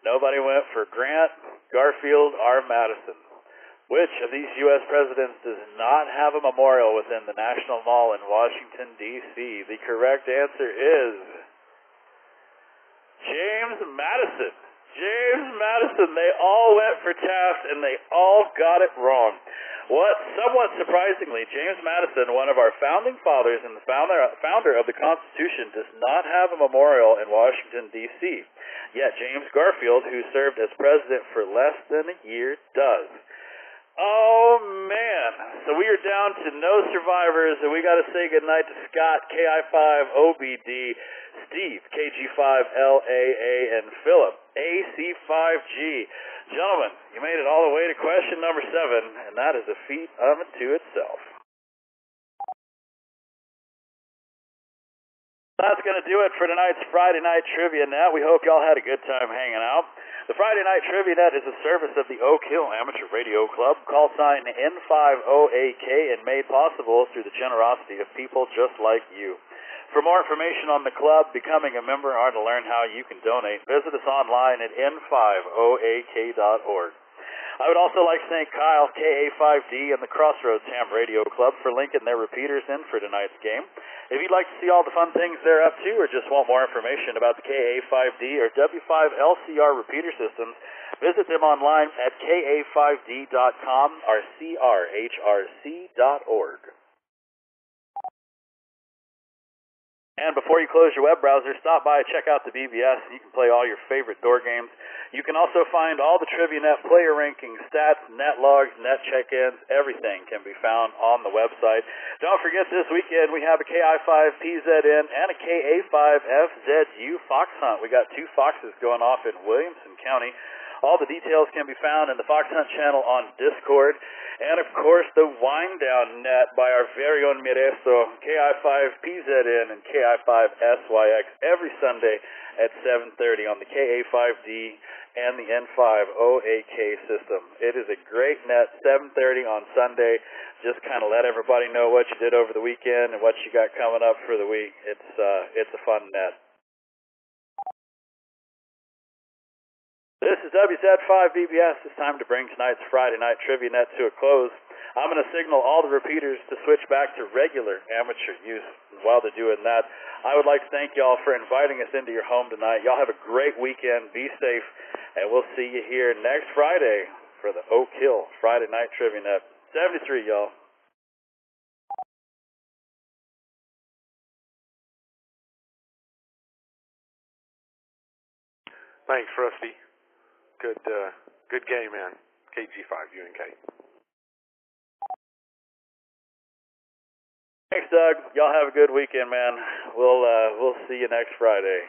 Speaker 1: Nobody went for Grant, Garfield, or Madison. Which of these U.S. presidents does not have a memorial within the National Mall in Washington, D.C.? The correct answer is James Madison. James Madison. They all went for Taft, and they all got it wrong. What, somewhat surprisingly, James Madison, one of our founding fathers and the founder of the Constitution, does not have a memorial in Washington, D.C. Yet James Garfield, who served as president for less than a year, does. Oh, man. So we are down to no survivors, and we got to say goodnight to Scott, KI5OBD, Steve, KG5LAA, and Philip, AC5G. Gentlemen, you made it all the way to question number 7, and that is a feat unto itself. That's going to do it for tonight's Friday Night Trivia Net. We hope y'all had a good time hanging out. The Friday Night Trivia Net is a service of the Oak Hill Amateur Radio Club, call sign N50AK, and made possible through the generosity of people just like you. For more information on the club, becoming a member, or to learn how you can donate, visit us online at n50ak.org. I would also like to thank Kyle, KA5D, and the Crossroads Ham Radio Club for linking their repeaters in for tonight's game. If you'd like to see all the fun things they're up to, or just want more information about the KA5D or W5LCR repeater systems, visit them online at ka5d.com or crhrc.org. And before you close your web browser, stop by and check out the BBS. You can play all your favorite door games. You can also find all the TriviaNet player rankings, stats, net logs, net check-ins. Everything can be found on the website. Don't forget, this weekend we have a KI5PZN and a KA5FZU fox hunt. We got 2 foxes going off in Williamson County. All the details can be found in the Fox Hunt channel on Discord. And, of course, the Wind Down Net by our very own Miresto, KI5PZN and KI5SYX every Sunday at 7:30 on the KA5D and the N50AK system. It is a great net, 7:30 on Sunday. Just kind of let everybody know what you did over the weekend and what you got coming up for the week. It's a fun net. This is WZ5BBS. It's time to bring tonight's Friday Night Trivia Net to a close. I'm going to signal all the repeaters to switch back to regular amateur use. While they're doing that, I would like to thank y'all for inviting us into your home tonight. Y'all have a great weekend. Be safe, and we'll see you here next Friday for the Oak Hill Friday Night Trivia Net. 73, y'all.
Speaker 5: Thanks, Rusty. Good game, man. KG5UNK.
Speaker 1: Thanks, Doug. Y'all have a good weekend, man. We'll see you next Friday.